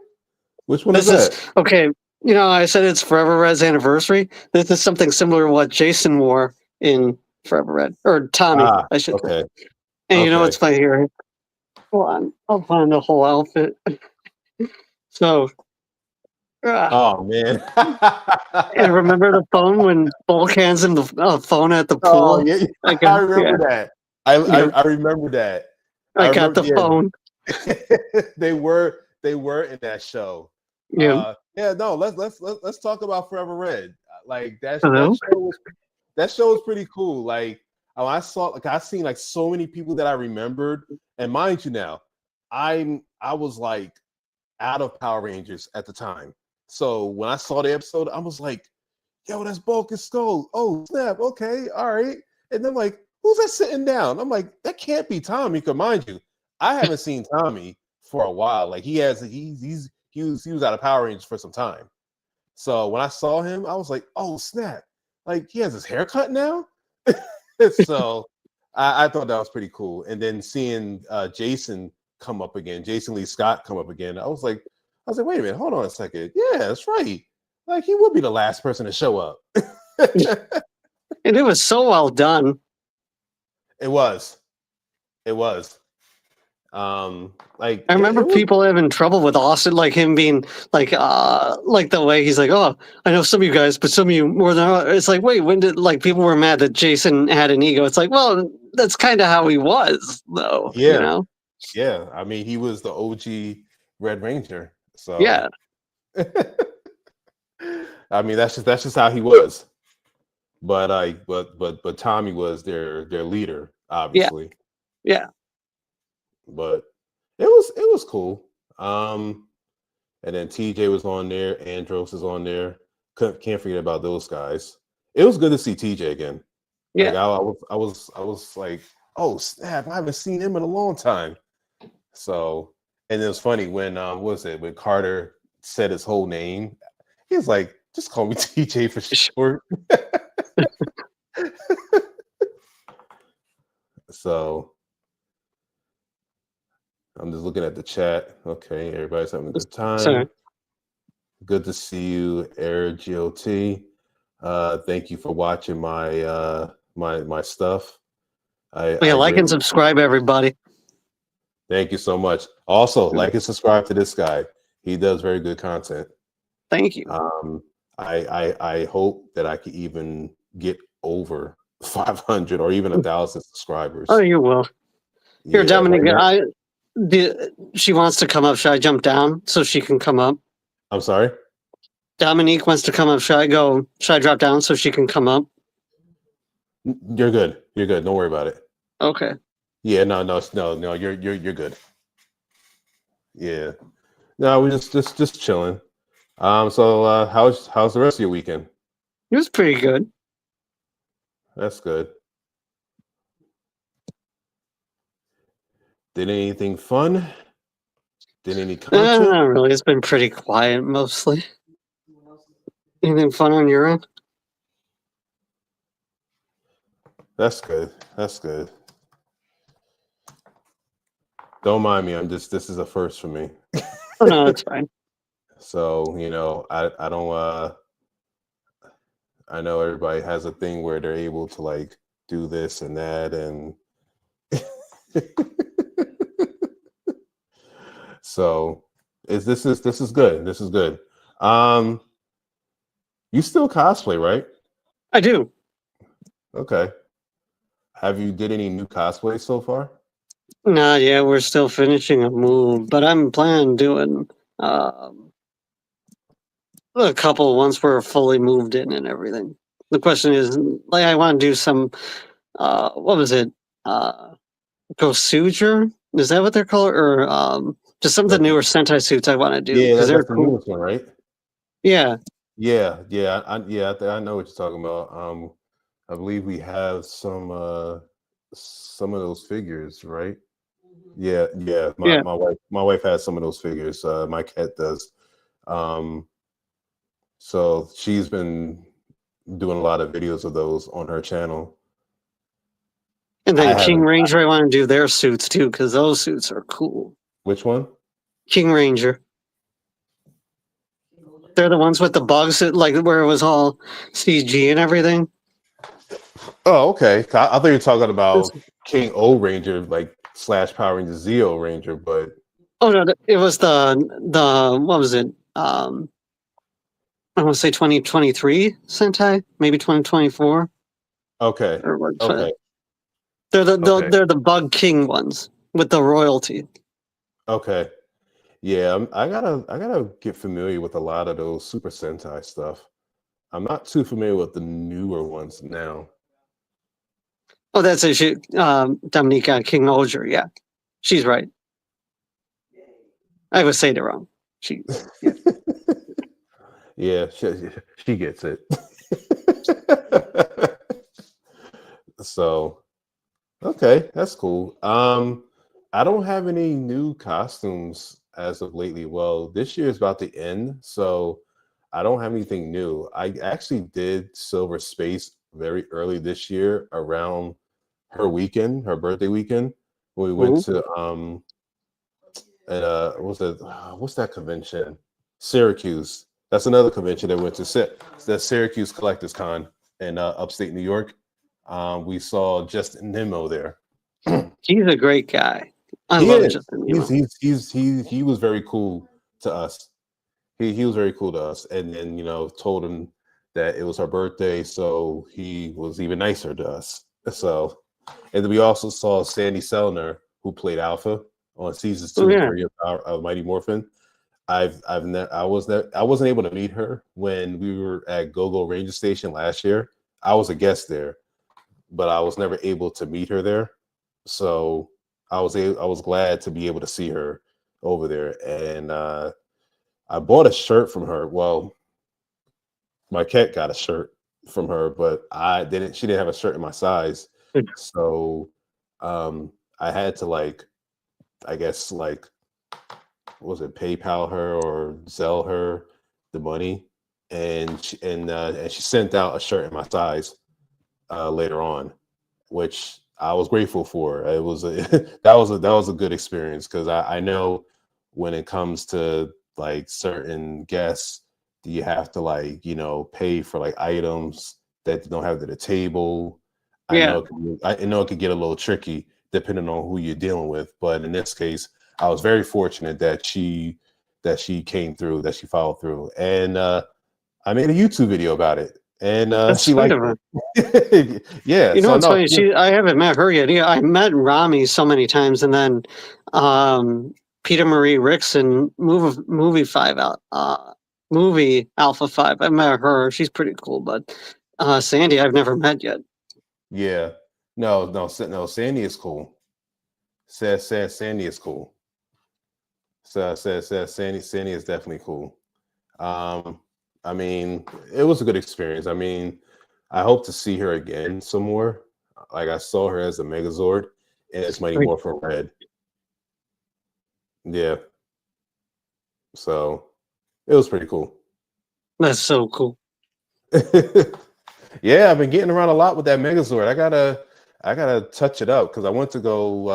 Which one is This is that? okay. I said it's Forever Red's anniversary. This is something similar to what Jason wore in Forever Red, or Tommy, Ah, I should say. okay. And you know Okay. what's funny here? Hold on, I'll find the whole outfit. So, Oh man. and remember the phone when Bulk hands him the phone at the Oh pool? yeah, I I got, remember that. I, yeah, I remember that. I I got remember. the phone. Yeah, they were in that show. Yeah. Yeah, no, let's talk about Forever Red. Like Hello. that show was pretty cool. Like I seen like so many people that I remembered, and mind you, now I was like out of Power Rangers at the time. So when I saw the episode, I was like, yo, that's Bulk and Skull. Oh, snap. Okay. All right. And then like, who's that sitting down? I'm like, that can't be Tommy. Because mind you, I haven't seen Tommy for a while. Like he was out of Power Rangers for some time. So when I saw him, I was like, oh snap. Like he has his haircut now. So I thought that was pretty cool. And then seeing Jason come up again, Jason Lee Scott come up again, I was like, wait a minute, hold on a second. Yeah, that's right. Like he would be the last person to show up. And it was so well done. It was. Like I remember it was. people having trouble with Austin, like him being like the way he's like, oh, I know some of you guys, but some of you more than others. It's like, wait, when did like people were mad that Jason had an ego? It's like, well, that's kind of how he was, though. You Yeah, know? yeah. I mean, he was the OG Red Ranger. So Yeah, I mean, that's just how he was. But but Tommy was their leader, yeah, obviously. yeah. But it was cool. And then TJ was on there, Andros is on there. Can't forget about those guys. It was good to see TJ again. Yeah. Like I was like, oh snap, I haven't seen him in a long time. So, and it was funny when what was it when Carter said his whole name, he was like, just call me TJ for short. So I'm just looking at the chat. Okay, everybody's having a good time. Sorry. Good to see you, Air GOT. Thank you for watching my my stuff. I Like and really subscribe, everybody. thank you so much. Also, like and subscribe to this guy. He does very good content. Thank you. I hope that I can even get over 500 or even 1,000 subscribers. Oh, you will. Here, Yeah, Dominic, right now- she wants to come up. Should I jump down so she can come up? I'm sorry. Dominique wants to come up. Should I drop down so she can come up? You're good. You're good. Don't worry about it. Okay. Yeah, no. You're good. Yeah. No, we're just chilling. So how's the rest of your weekend? It was pretty good. That's good. Did anything fun? Did any content? Not really. It's been pretty quiet mostly. Anything fun on your end? That's good. That's good. Don't mind me. This is a first for me. Oh no, it's fine. So, I don't I know everybody has a thing where they're able to like do this and that and so this is good. This is good. You still cosplay, right? I do. Okay. Have you did any new cosplays so far? Nah, yeah, we're still finishing a move, but I'm planning on doing a couple once we're fully moved in and everything. The question is, like, I want to do some, what was it? Gosuger? Is that what they're called? Or just some of the newer Sentai suits I want to do. Yeah, Because they're that's the cool. newest one, right? Yeah. Yeah. I know what you're talking about. I believe we have some of those figures, right? Yeah. My wife has some of those figures. My cat does. So she's been doing a lot of videos of those on her channel. And then King Ranger, I want to do their suits too, because those suits are cool. Which one? King Ranger. They're the ones with the bugs, like where it was all CG and everything. Oh, okay. I thought you were talking about King O Ranger, like slash Power Ranger Zeo Ranger, but Oh no, it was the what was it? I want to say 2023 Sentai, maybe 2024 okay, or what? okay, They're okay, they're the Bug King ones with the royalty. okay. Yeah, I gotta get familiar with a lot of those Super Sentai stuff. I'm not too familiar with the newer ones now. Oh, that's it. Dominica King Oger. Yeah, she's right. I was saying it wrong. She, yeah. Yeah, she gets it. So okay, that's cool. I don't have any new costumes as of lately. Well, this year is about to end, so I don't have anything new. I actually did Silver Space very early this year around her weekend, her birthday weekend, when we went Ooh. to what's that convention? Syracuse. That's another convention that went to the Syracuse Collectors Con in upstate New York. We saw Justin Nimmo there. He's a great guy. I He love is. Justin Nemo. He was very cool to us. He was very cool to us, and then told him that it was her birthday, so he was even nicer to us. So, and then we also saw Sandy Selner, who played Alpha on seasons Oh 2 and 3 yeah, of Mighty Morphin. I wasn't able to meet her when we were at GoGo Ranger Station last year. I was a guest there, but I was never able to meet her there. So I was glad to be able to see her over there, and I bought a shirt from her. Well, my cat got a shirt from her, but I didn't. She didn't have a shirt in my size, so I had to I guess what was it, PayPal her or sell her the money, and she sent out a shirt in my size later on, which I was grateful for. It was a that was a good experience because I know when it comes to certain guests, you have to pay for items that you don't have at the table. yeah. I know it could get a little tricky depending on who you're dealing with, but in this case, I was very fortunate that she came through, that she followed through, and I made a YouTube video about it, and That's she sweet liked of her. it. Yeah, You know so what's no, funny? I haven't met her yet. Yeah, I met Rami so many times, and then um, Peter Marie Rickson, movie five out, movie Alpha Five. I met her. She's pretty cool, but Sandy, I've never met yet. yeah, no, Sandy is cool. Says Sandy is cool. Says Sandy is definitely cool. Um, I mean, it was a good experience. I mean, I hope to see her again some more. Like I saw her as a Megazord and it's Mighty Like, Morphin Red. Yeah, so it was pretty cool. that's so cool. Yeah, I've been getting around a lot with that Megazord. I gotta touch it up because I went to go.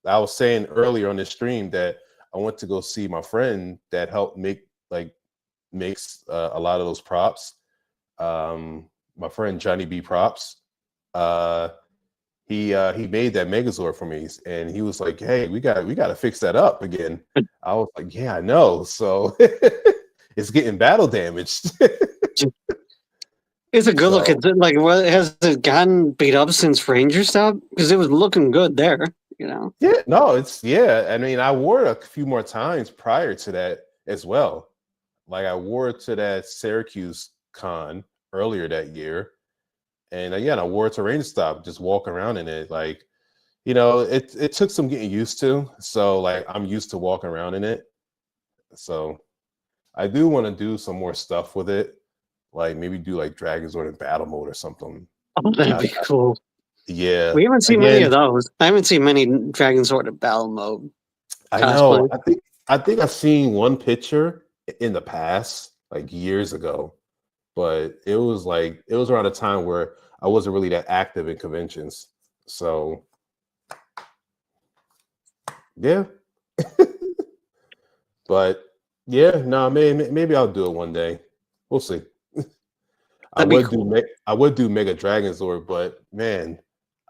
I was saying earlier on this stream that I went to go see my friend that helped makes a lot of those props. My friend Johnny B Props. Uh, he made that Megazord for me, and he was like, "Hey, we got to fix that up again." I was like, "Yeah, I know." So it's getting battle damaged. It's a good look. So It's like, well, has it gotten beat up since Ranger stopped? Because it was looking good there. You know. yeah, no, it's yeah. I mean, I wore it a few more times prior to that as well. Like I wore it to that Syracuse con earlier that year, and again, I wore it to Range Stop, just walking around in it. Like, it took some getting used to. So I'm used to walking around in it. So I do want to do some more stuff with it, like maybe do Dragon's Sword in battle mode or something. Oh, that'd Uh, be cool. yeah, We haven't seen many again, of those. I haven't seen many Dragon Sword of Battle mode I know. cosplay. I think I've seen one picture in the past, like years ago, but it was around a time where I wasn't really that active in conventions. So yeah, but yeah, no, maybe I'll do it one day. We'll see. That'd be cool. I would do Mega Dragonzord, but man,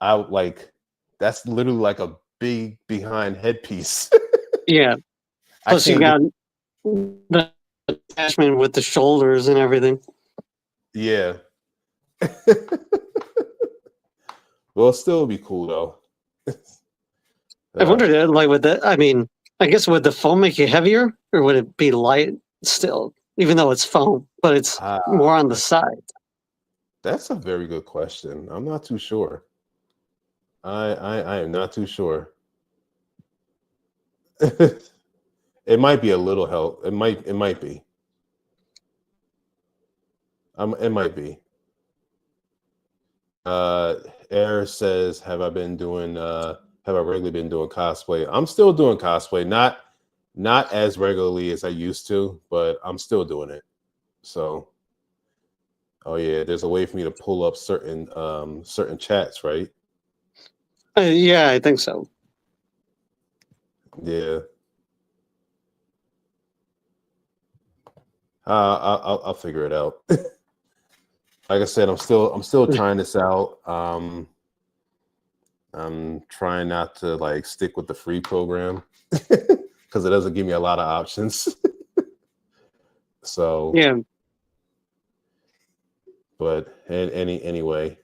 I like that's literally like a big behind headpiece. Yeah. I Plus, you can't got the attachment with the shoulders and everything. yeah. Well, it'll still be cool though. I wondered, like, with that, I mean, I guess would the foam make you heavier or would it be light still, even though it's foam, but it's Ah, more on the side? that's a very good question. I'm not too sure. I am not too sure. It might be a little help. It might be. It might be. Air says, have I regularly been doing cosplay? I'm still doing cosplay, not as regularly as I used to, but I'm still doing it. So, oh yeah, there's a way for me to pull up certain chats, right? Yeah, I think so. Yeah. I'll figure it out. Like I said, I'm still trying this out. I'm trying not to like stick with the free program because it doesn't give me a lot of options. So Yeah. but anyway,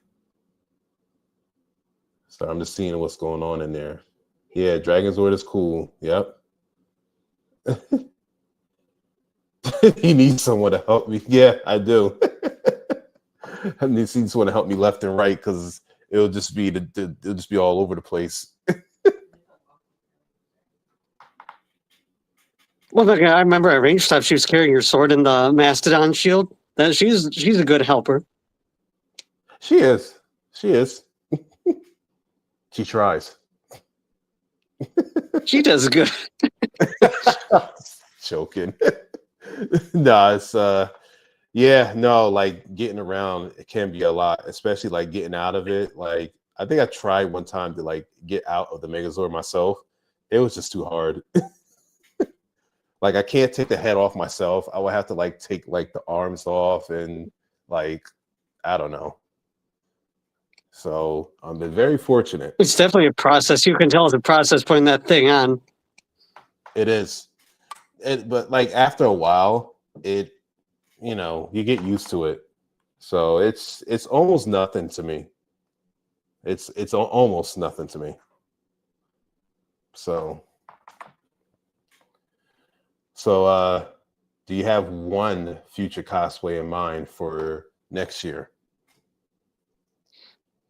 so I'm just seeing what's going on in there. Yeah, Dragonzord is cool. Yep. He needs someone to help me. Yeah, I do. I need someone to help me left and right because it'll just be it'll just be all over the place. Well, look, I remember at range stuff, she was carrying her sword in the mastodon shield. That she's a good helper. She is. She is. She tries. She does good. Joking. No, it's yeah, no, like getting around it can be a lot, especially like getting out of it. Like I think I tried one time to like get out of the Megazord myself. It was just too hard. Like I can't take the head off myself. I would have to like take like the arms off and like I don't know. So I've been very fortunate. It's definitely a process. You can tell it's a process putting that thing on. It is. But like after a while, you get used to it. So it's almost nothing to me. It's almost nothing to me. So do you have one future cosplay in mind for next year?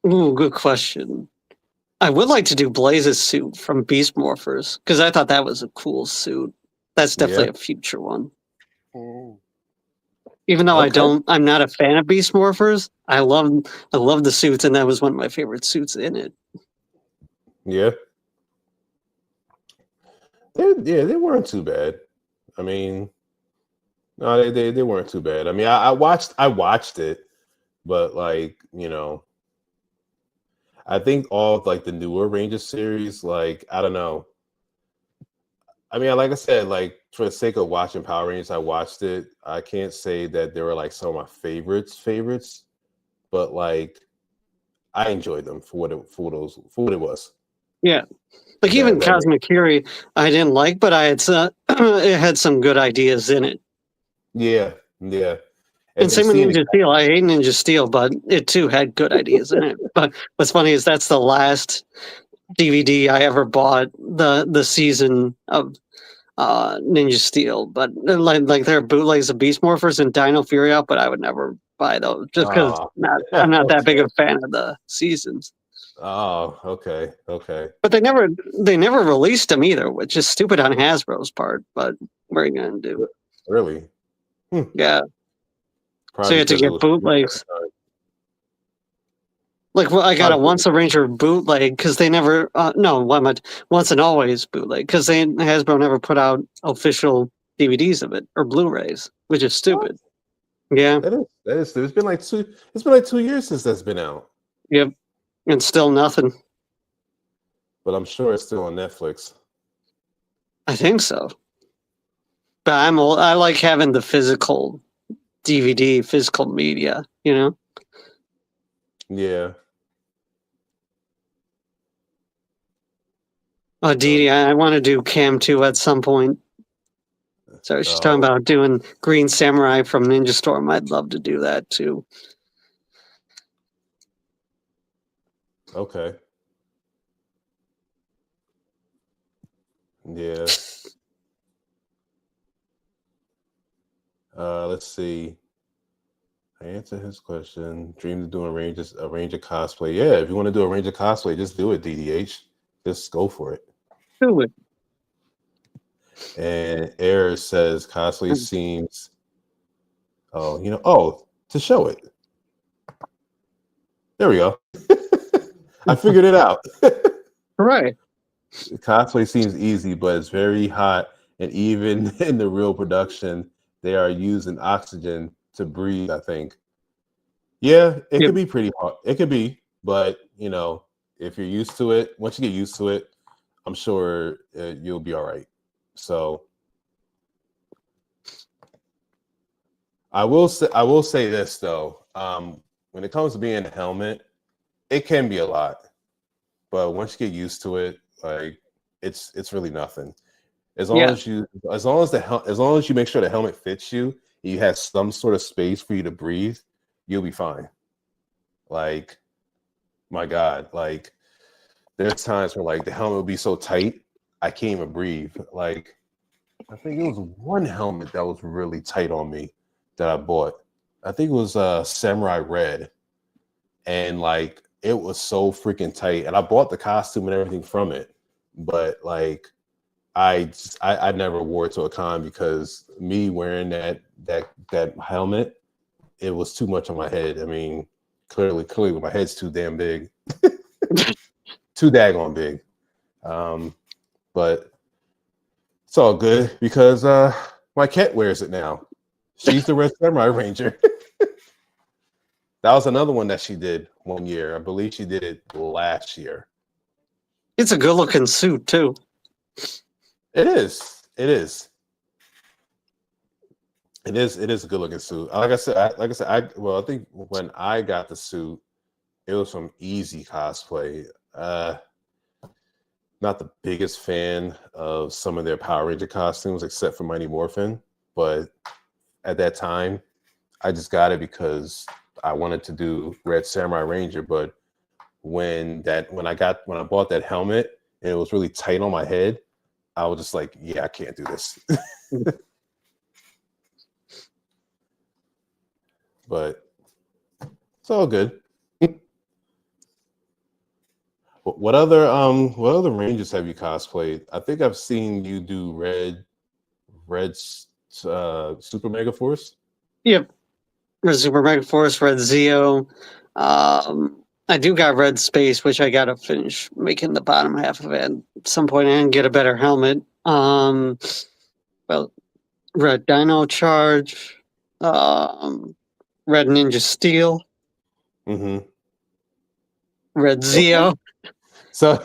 Ooh, good question. I would like to do Blaze's suit from Beast Morphers because I thought that was a cool suit. That's definitely Yeah. a future one. Even though Okay. I'm not a fan of Beast Morphers. I love the suits, and that was one of my favorite suits in it. Yeah. They weren't too bad. I mean, no, they weren't too bad. I mean, I watched it, but like, I think all of like the newer Rangers series, like, I don't know. I mean, like I said, like for the sake of watching Power Rangers, I watched it. I can't say that they were like some of my favorites, but like I enjoyed them for what it was. Yeah, like even That Cosmic Fury, I didn't like, but I had it had some good ideas in it. yeah. And same with seeing Ninja Steel. I hate Ninja Steel, but it too had good ideas in it. But what's funny is that's the last DVD I ever bought, the season of Ninja Steel. But like there are bootlegs of Beast Morphers and Dino Fury out, but I would never buy those just because I'm not that big okay. a fan of the seasons. Oh, okay. But they never released them either, which is stupid on Hasbro's part. But what are you gonna do? Really? Yeah. So Probably you had to because it get was bootlegs. Like, well, I got a Once a Ranger bootleg because they never, Once and Always bootleg because Hasbro never put out official DVDs of it or Blu-rays, which is stupid. Yeah. That is. It's been like 2 years since that's been out, Yep. And still nothing. but I'm sure it's still on Netflix. I think so. But I like having the physical DVD, physical media, you know? Yeah. Oh, Dee, I want to do Cam 2 at some point. So she's talking Oh, about doing Green Samurai from Ninja Storm. I'd love to do that too. okay. Yeah. Let's see. I answered his question. Dreams of doing a range of cosplay. Yeah, if you want to do a range of cosplay, just do it, DDH. Just go for it. Do it. And Air says cosplay seems to show it. There we go. I figured it out. Right. Cosplay seems easy, but it's very hot. And even in the real production, they are using oxygen to breathe, I think. Yeah, it Yep. could be pretty hard. It could be, but if you're used to it, once you get used to it, I'm sure you'll be all right. So I will say this though. When it comes to being a helmet, it can be a lot, but once you get used to it, like it's really nothing. As long Yeah. as you as long as you make sure the helmet fits you, you have some sort of space for you to breathe, you'll be fine. Like, my God, like there's times where like the helmet will be so tight, I can't even breathe. Like, I think it was one helmet that was really tight on me that I bought. I think it was Samurai Red, and like it was so freaking tight. And I bought the costume and everything from it, but like I never wore it to a con because me wearing that helmet, it was too much on my head. I mean, clearly my head's too damn big, too daggone big. But it's all good because my cat wears it now. She's the Red Samurai Ranger. That was another one that she did one year. I believe she did it last year. It's a good looking suit too. It is. It is. It is. It is a good looking suit. Like I said, I think when I got the suit, it was from Easy Cosplay. Not the biggest fan of some of their Power Ranger costumes, except for Mighty Morphin. But at that time, I just got it because I wanted to do Red Samurai Ranger. But when I bought that helmet and it was really tight on my head, I was just like, yeah, I can't do this. But it's all good. What other ranges have you cosplayed? I think I've seen you do Red Super Mega Force. Yep. Red Super Mega Force, Red Zeo. I do got Red Space, which I gotta finish making the bottom half of it at some point and get a better helmet. Well, Red Dino Charge, Red Ninja Steel, Mm-hmm. Red Okay. Zeo. So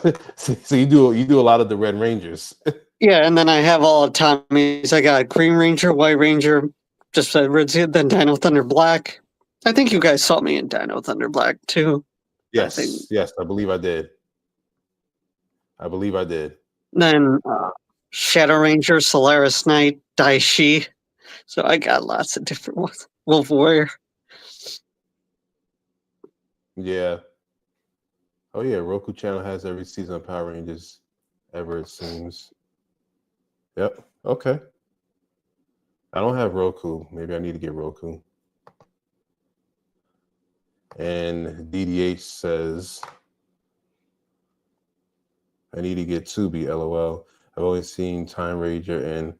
you do a lot of the Red Rangers. Yeah, and then I have all of Tommy's. I got Green Ranger, White Ranger, just Red Zeo, then Dino Thunder Black. I think you guys saw me in Dino Thunder Black too. Yes, yes, I believe I did. Then Shadow Ranger, Solaris Knight, Daishi. So I got lots of different ones. Wolf Warrior. Yeah. Oh yeah, Roku channel has every season of Power Rangers ever, it seems. Yep. Okay. I don't have Roku. Maybe I need to get Roku. And DDH says, I need to get Tubi, LOL. I've only seen Time Ranger and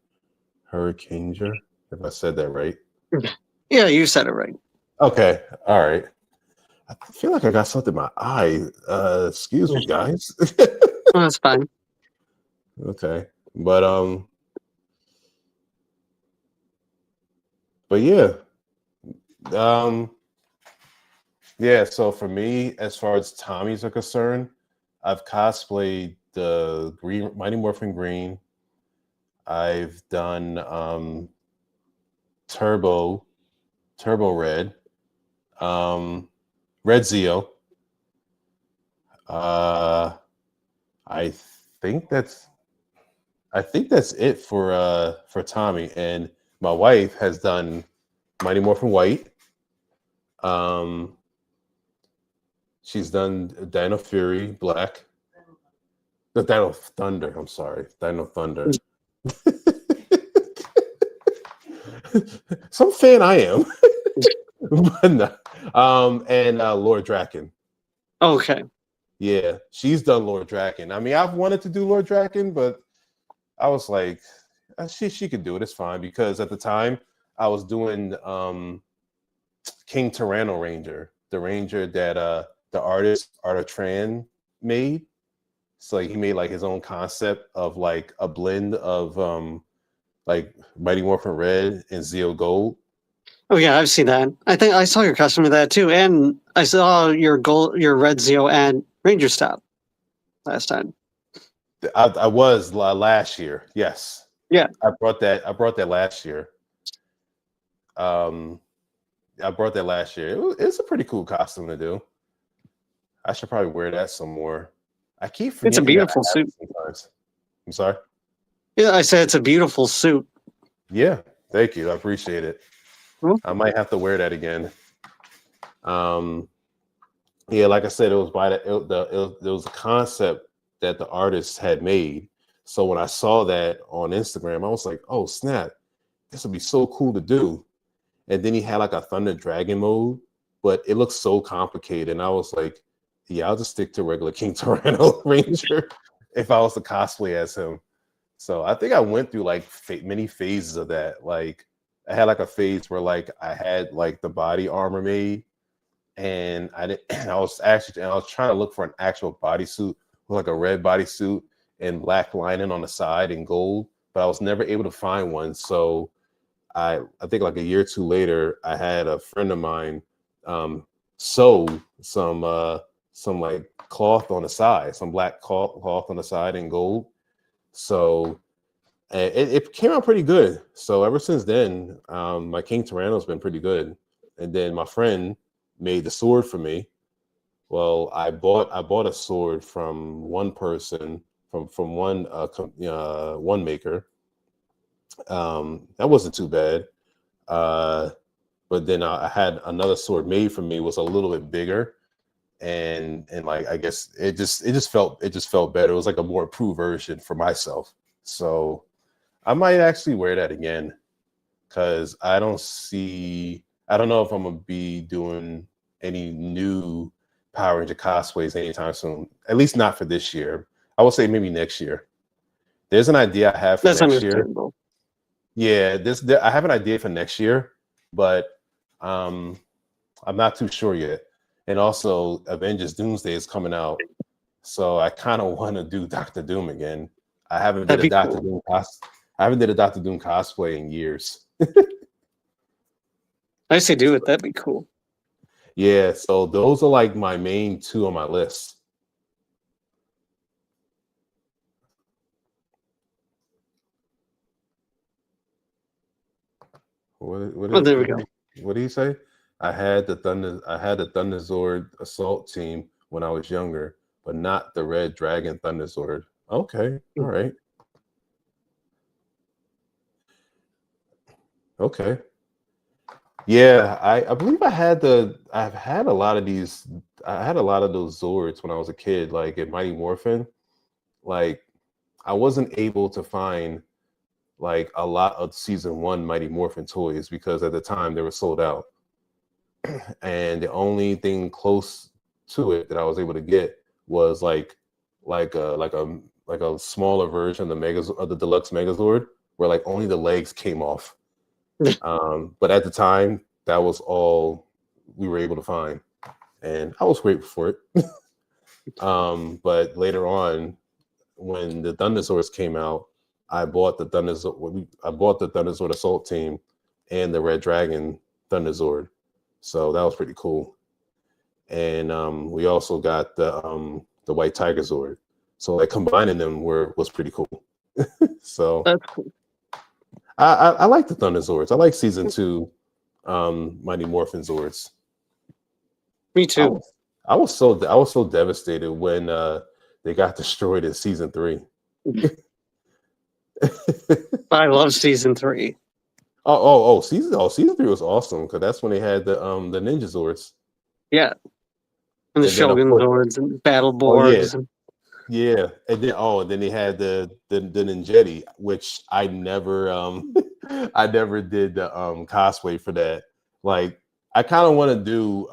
Hurricaneer, if I said that right. Yeah, you said it right. Okay. All right. I feel like I got something in my eye. Excuse me, guys. Oh, that's fine. Okay. But yeah. Yeah, so for me, as far as Tommies are concerned, I've cosplayed the Green Mighty Morphin Green. I've done Turbo Turbo Red, Red Zeo. I think that's it for Tommy. And my wife has done Mighty Morphin White. She's done Dino Fury Black. The Dino Thunder. I'm sorry, Dino Thunder. Some fan I am. But no. And Lord Draken. Okay. Yeah, she's done Lord Draken. I mean, I've wanted to do Lord Draken, but I was like, she could do it. It's fine, because at the time I was doing King Tyranno Ranger, the Ranger that the artist Arta Tran made. So he made like his own concept of like a blend of like Mighty Morphin Red and Zeo Gold. Oh yeah, I've seen that. I think I saw your custom with that too, and I saw your Red Zeo and Ranger Stop last time. I was last year. Yes. Yeah. I brought that last year. I brought that last year. It's a pretty cool costume to do. I should probably wear that some more. I keep forgetting. It's a beautiful suit. Sometimes. I'm sorry. Yeah, I said it's a beautiful suit. Yeah, thank you. I appreciate it. I might have to wear that again. Yeah, like I said, it was by it was a concept that the artist had made. So when I saw that on Instagram, I was like, oh snap, this would be so cool to do. And then he had like a Thunder Dragon mode, but it looks so complicated. And I was like, yeah, I'll just stick to regular King Tyranno Ranger if I was to cosplay as him. So I think I went through like many phases of that. Like I had like a phase where like I had like the body armor made, and I was trying to look for an actual bodysuit with like a red bodysuit and black lining on the side and gold, but I was never able to find one. So I think like a year or two later, I had a friend of mine sew some like cloth on the side, some black cloth on the side in gold. So it came out pretty good. So ever since then, my King Tyranno's been pretty good. And then my friend made the sword for me. Well, I bought a sword from one person, from one maker. That wasn't too bad. But then I had another sword made for me, was a little bit bigger, and like I guess it just felt better. It was like a more improved version for myself. So I might actually wear that again, because I don't know if I'm gonna be doing any new Power Ranger cosplays anytime soon. At least not for this year. I would say maybe next year. There's an idea I have for That's next year. understandable. Yeah, I have an idea for next year, but I'm not too sure yet. And also, Avengers Doomsday is coming out, so I kind of want to do Doctor Doom again. I haven't did a Doctor Doom cosplay in years. I say do it. That'd be cool. Yeah, so those are like my main two on my list. There we go. What do you say? I had the Thunderzord assault team when I was younger, but not the Red Dragon Thunderzord. Okay, all right. Okay. Yeah, I believe I've had a lot of these. I had a lot of those Zords when I was a kid, like in Mighty Morphin. Like I wasn't able to find like a lot of season 1 Mighty Morphin toys because at the time they were sold out. And the only thing close to it that I was able to get was like a smaller version of the deluxe Megazord, where like only the legs came off. But at the time, that was all we were able to find, and I was grateful for it. But later on, when the Thunderzords came out, I bought the Thunderzord Assault Team and the Red Dragon Thunderzord, so that was pretty cool. And we also got the White Tiger Zord, so like combining them was pretty cool. So that's cool. I like the Thunderzords. I like season 2 Mighty Morphin Zords. Me I too. was, I was so devastated when they got destroyed in season 3. I love season 3. Season 3 was awesome because that's when they had the Ninja Zords. Yeah. And the And then of Shogun course, Zords and Battle yeah, Borgs. And yeah, and then they had the Ninjetti, which I never I never did the cosplay for that. Like I kind of want to do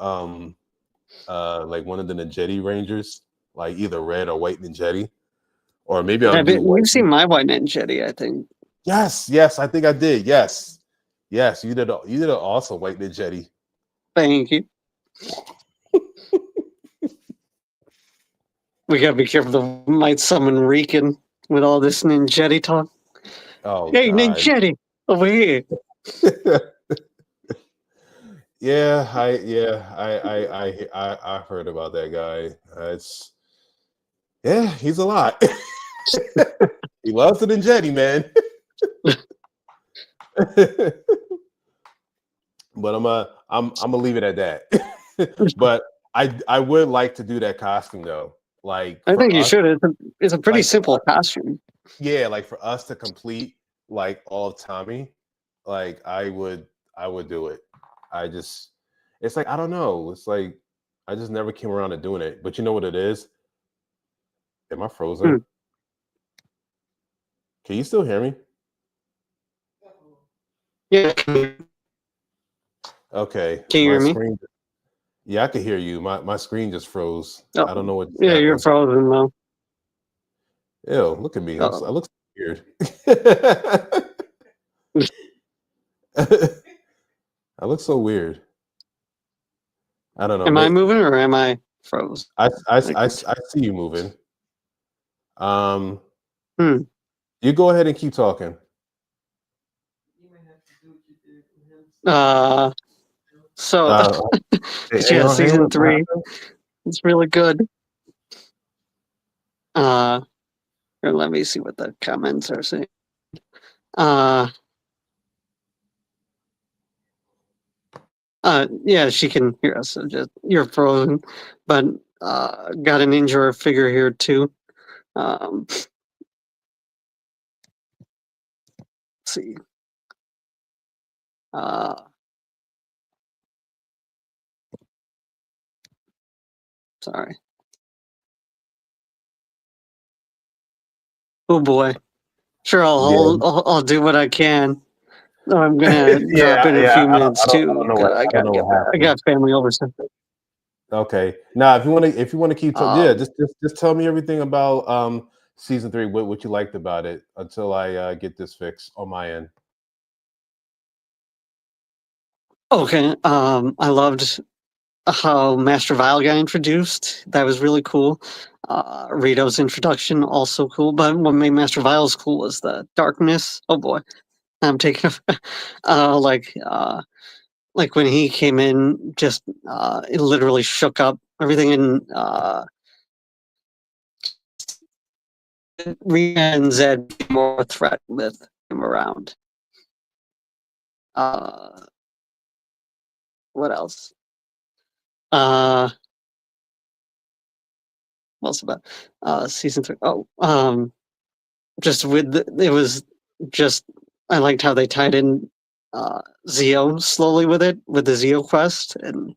like one of the Ninjetti Rangers, like either red or white Ninjetti, or maybe I'll do white. you've seen my White Ninjetti, I think. Yes, I think I did. Yes, you did. You did an awesome white Ninjetti. Thank you. We gotta be careful. We might summon Riken with all this Ninjetti talk. Oh Hey, God. Ninjetti, over here. I heard about that guy. He's a lot. He loves it in Jetty, man. But I'm gonna leave it at that. But I would like to do that costume though. Like I for think you us, should. It's a pretty like simple costume. yeah, like for us to complete like all of Tommy, like I would do it. It's like I don't know. It's like I just never came around to doing it. But you know what it is? Am I frozen? Hmm. Can you still hear me? Yeah. Can Okay, you my hear me? screen. Yeah, I can hear you. My screen just froze. I don't Oh, know what just yeah, you're happened. frozen though. Ew, look at me. I Oh. look so weird. I look so weird. I don't know. Am I moving or am I froze? I see you moving. Hmm. You go ahead and keep talking. So Hang yeah, on, season what 3. happened? It's really good. Here, let me see what the comments are saying. Yeah, she can hear us. So just you're frozen, but got an injured figure here too. Let's see. Sorry. Oh boy. Sure, Yeah, I'll do what I can. I'm gonna drop in a yeah. few minutes I too. don't know what I I don't gotta know get what back. I happened. got family over something. Okay. Now, if you want to keep talking, yeah, Um, just tell me everything about season 3. What you liked about it until I get this fixed on my end. okay. I loved how Master Vile got introduced. That was really cool. Rito's introduction also cool. But what made Master Vile's cool was the darkness. Oh boy, I'm taking like when he came in, just it literally shook up everything and Rita and Zed became more a threat with him around. What else? What else about season 3? Oh, just it was just I liked how they tied in Zeo slowly with it with the Zeo quest and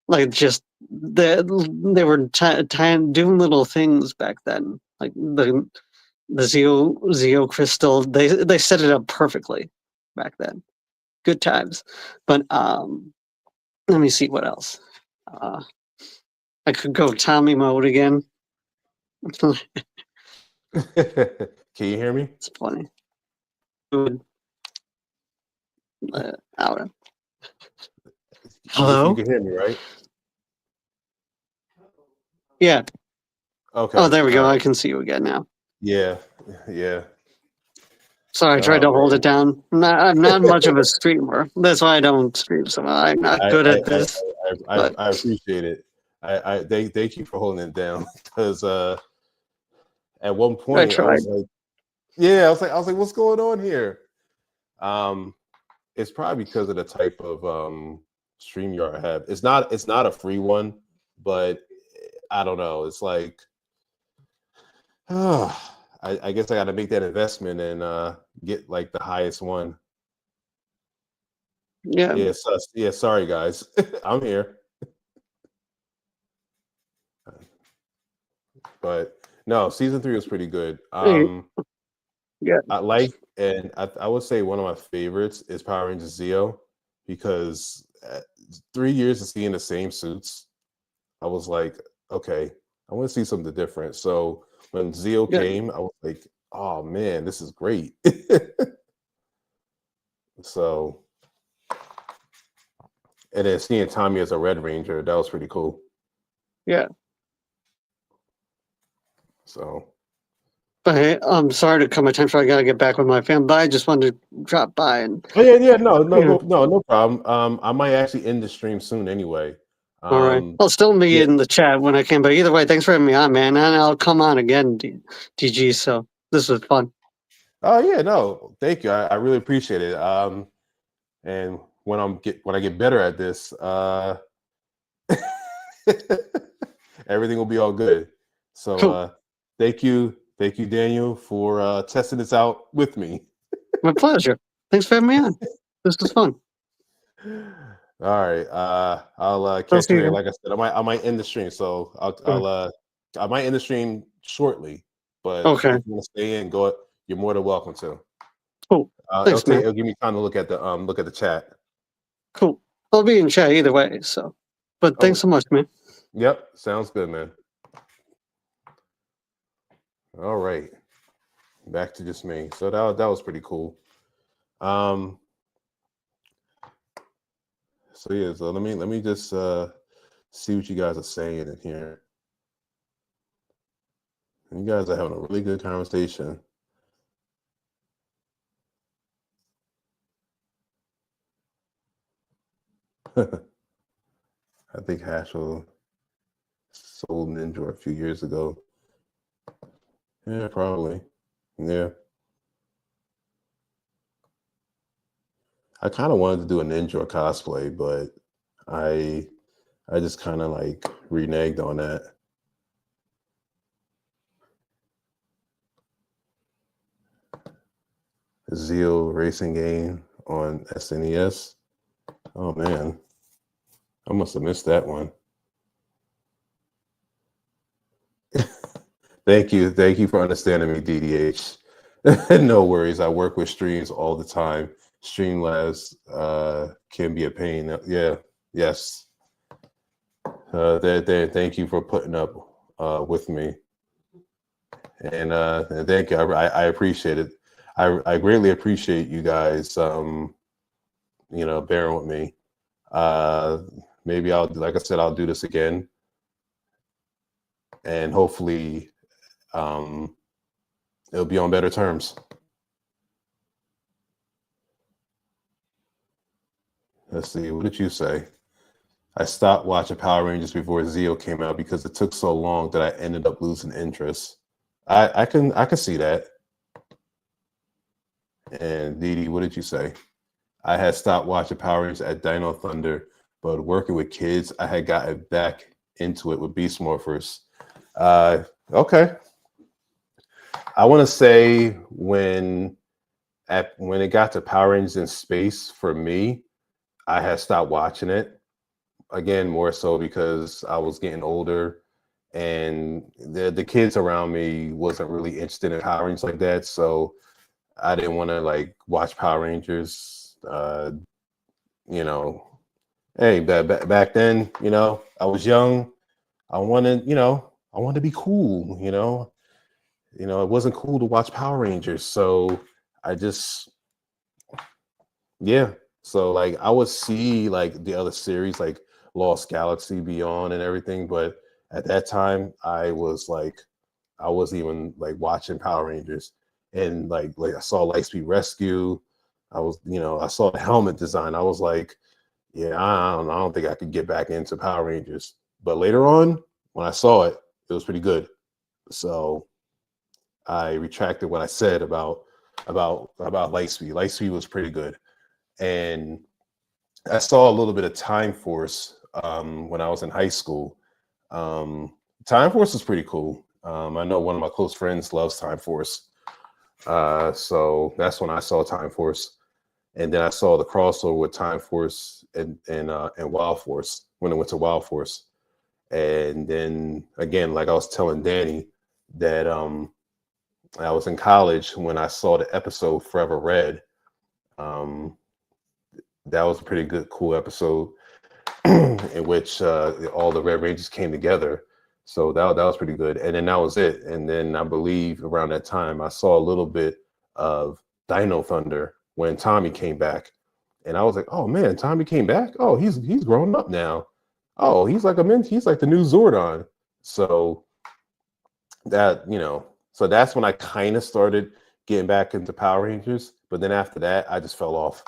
like just they were doing little things back then like the Zeo crystal they set it up perfectly back then. Good times, but let me see what else. I could go Tommy mode again. Can you hear me? It's funny. Good. Out. You Hello? can hear me, right? Yeah. Oh, Okay. there we All go. I right. can see you again now. Yeah. Yeah. Sorry, I tried Oh to hold man. it down. I'm not much of a streamer. That's why I don't stream. So I'm not I good I at this. But I appreciate it. Thank you for holding it down because at one I point I tried. was like, yeah, I was like, what's going on here? Um, it's probably because of the type of StreamYard I have. It's not a free one, but I don't know. It's like I guess I got to make that investment and get like the highest one. Yeah. Yeah, yeah. Sorry, guys. I'm here, but no, season 3 was pretty good. Hey, yeah. I like, and I would say one of my favorites is Power Rangers Zeo because 3 years of seeing the same suits, I was like, okay, I want to see something different. So when Zeo Yeah. came, I was like, oh man, this is great. So, and then seeing Tommy as a Red Ranger, that was pretty cool. Yeah. So, But hey, I'm sorry to cut my time short. I gotta get back with my family. But I just wanted to drop by and oh yeah, no, you know. no problem. I might actually end the stream soon anyway. All right. I'll still be Yeah. in the chat when I can. But either way, thanks for having me on, man. And I'll come on again, DG. So this was fun. Oh yeah, no, thank you. I really appreciate it. And when I get better at this, everything will be all good. So Cool. thank you, Daniel, for testing this out with me. My pleasure. Thanks for having me on. This was fun. All right. I'll I'll catch see you you. later. Like I said, I might end the stream. So I might end the stream shortly. But Okay. if you want to stay in, go. You're more than welcome to. Cool. Thanks, man. It'll give me time to look at the chat. Cool. I'll be in chat either way. So, but thanks so much, man. Yep, sounds good, man. All right, back to just me. So that was pretty cool. So yeah, so let me just see what you guys are saying in here. You guys are having a really good conversation. I think Hashel sold Ninja a few years ago. Yeah, probably. Yeah. I kind of wanted to do a Ninja cosplay, but I just kind of like reneged on that. Zeal racing game on SNES. Oh man, I must have missed that one. Thank you for understanding me, DDH. No worries. I work with streams all the time. Streamlabs can be a pain. Yeah, yes. Thank you for putting up with me, and thank you. I appreciate it. I greatly appreciate you guys. Bearing with me. Maybe like I said, I'll do this again, and hopefully, it'll be on better terms. Let's see. What did you say? I stopped watching Power Rangers before Zeo came out because it took so long that I ended up losing interest. I can see that. And Dee, what did you say? I had stopped watching Power Rangers at Dino Thunder, but working with kids, I had gotten back into it with Beast Morphers. Okay. I want to say when it got to Power Rangers in space, for me, I had stopped watching it. Again, more so because I was getting older and the kids around me wasn't really interested in Power Rangers like that. So I didn't want to like watch Power Rangers. Hey, back then, I was young. I wanted to be cool, it wasn't cool to watch Power Rangers. So I just, yeah. So like I would see like the other series like Lost Galaxy Beyond and everything, but at that time I wasn't even like watching Power Rangers. And like I saw Lightspeed Rescue. I saw the helmet design. I was like, yeah, I don't think I could get back into Power Rangers. But later on, when I saw it, it was pretty good. So I retracted what I said about Lightspeed. Lightspeed was pretty good. and I saw a little bit of Time Force when I was in high school. Time Force is pretty cool. I know one of my close friends loves Time Force. So that's when I saw Time Force. And then I saw the crossover with Time Force and Wild Force when it went to Wild Force. And then again, like I was telling Danny, that I was in college when I saw the episode Forever Red. Um, that was a pretty good, cool episode in which all the Red Rangers came together. So that was pretty good. And then that was it. And then I believe around that time I saw a little bit of Dino Thunder when Tommy came back. And I was like, oh man, Tommy came back. Oh, he's grown up now. Oh, he's like he's like the new Zordon. So that, so that's when I kind of started getting back into Power Rangers. But then after that, I just fell off.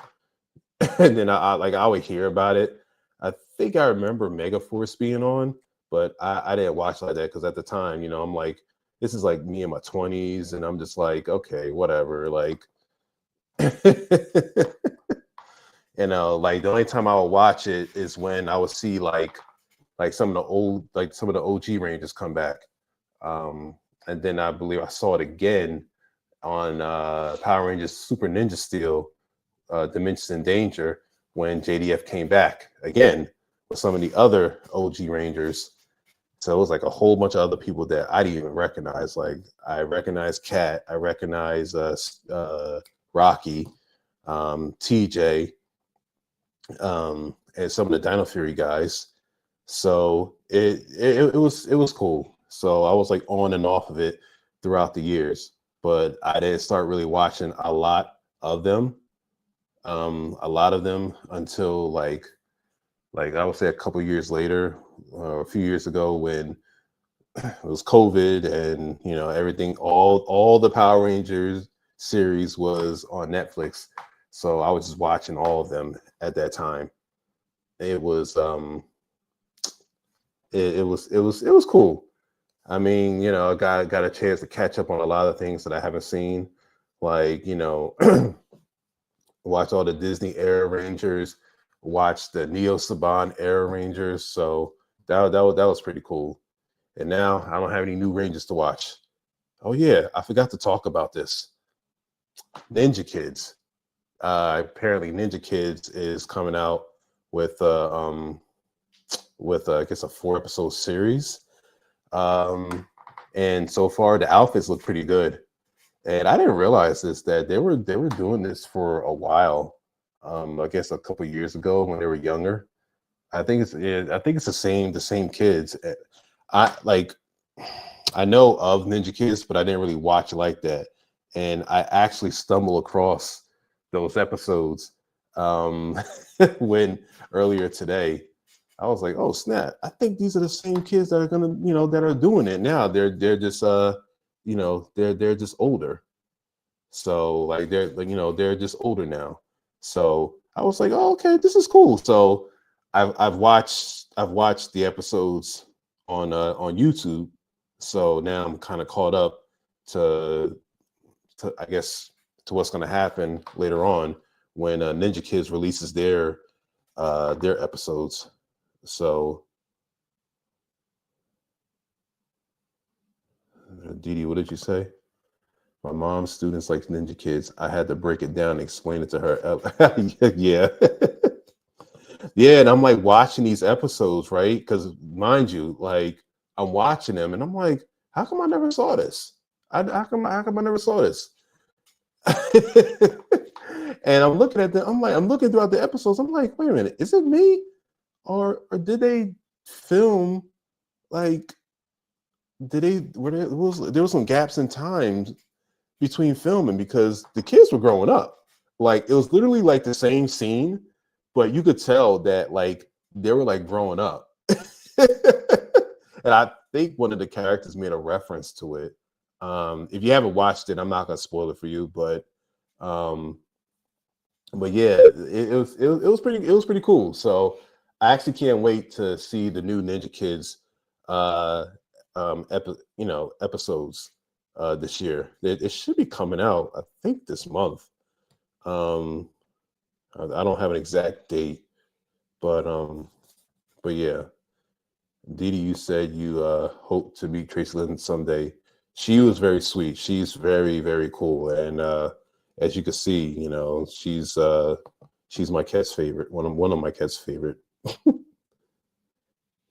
And then I would hear about it. I think I remember Megaforce being on, but I didn't watch like that because at the time, I'm like, this is like me in my 20s, and I'm just like, okay, whatever. Like, like the only time I would watch it is when I would see like some of the OG Rangers come back. And then I believe I saw it again on Power Rangers Super Ninja Steel, Dimensions in Danger, when JDF came back again with some of the other OG Rangers. So it was like a whole bunch of other people that I didn't even recognize. Like I recognize Kat, I recognize Rocky, TJ, and some of the Dino Fury guys. So it was cool. So I was like on and off of it throughout the years, but I didn't start really watching a lot of them until like I would say a couple years later, a few years ago, when it was COVID and everything, all the Power Rangers series was on Netflix, so I was just watching all of them at that time. It was it was cool. I mean, I got a chance to catch up on a lot of things that I haven't seen, like watch all the Disney era Rangers, watch the Neo Saban era Rangers. So that was pretty cool. And now I don't have any new Rangers to watch. Oh yeah, I forgot to talk about this. Ninja Kids. Apparently, Ninja Kids is coming out with I guess a 4-episode series. And so far the outfits look pretty good. And I didn't realize this, that they were doing this for a while. I guess a couple years ago when they were younger. I think it's the same kids. I know of Ninja Kids, but I didn't really watch like that. And I actually stumbled across those episodes when earlier today. I was like, oh snap! I think these are the same kids that are gonna, that are doing it now. They're just they're just older. So like they're just older now. So I was like, oh, okay, this is cool. So I've watched the episodes on YouTube. So now I'm kind of caught up to I guess to what's going to happen later on when Ninja Kids releases their episodes. So Didi, what did you say? My mom's students like Ninja Kids. I had to break it down and explain it to her. Yeah. Yeah, and I'm like watching these episodes, right? Because mind you, like I'm watching them and I'm like, how come I never saw this? How come I never saw this? And I'm looking at them, I'm looking throughout the episodes, I'm like, wait a minute, is it me? Or did they film like there was some gaps in time between filming because the kids were growing up. Like it was literally like the same scene, but you could tell that like they were like growing up. And I think one of the characters made a reference to it. If you haven't watched it, I'm not gonna spoil it for you, um, but yeah, it was pretty cool. So I actually can't wait to see the new Ninja Kids episodes this year. It should be coming out, I think, this month. I don't have an exact date, but yeah. Didi, you said you hope to meet Tracy Linden someday. She was very sweet. She's very, very cool. And as you can see, you know, she's my cat's favorite. One of my cat's favorite.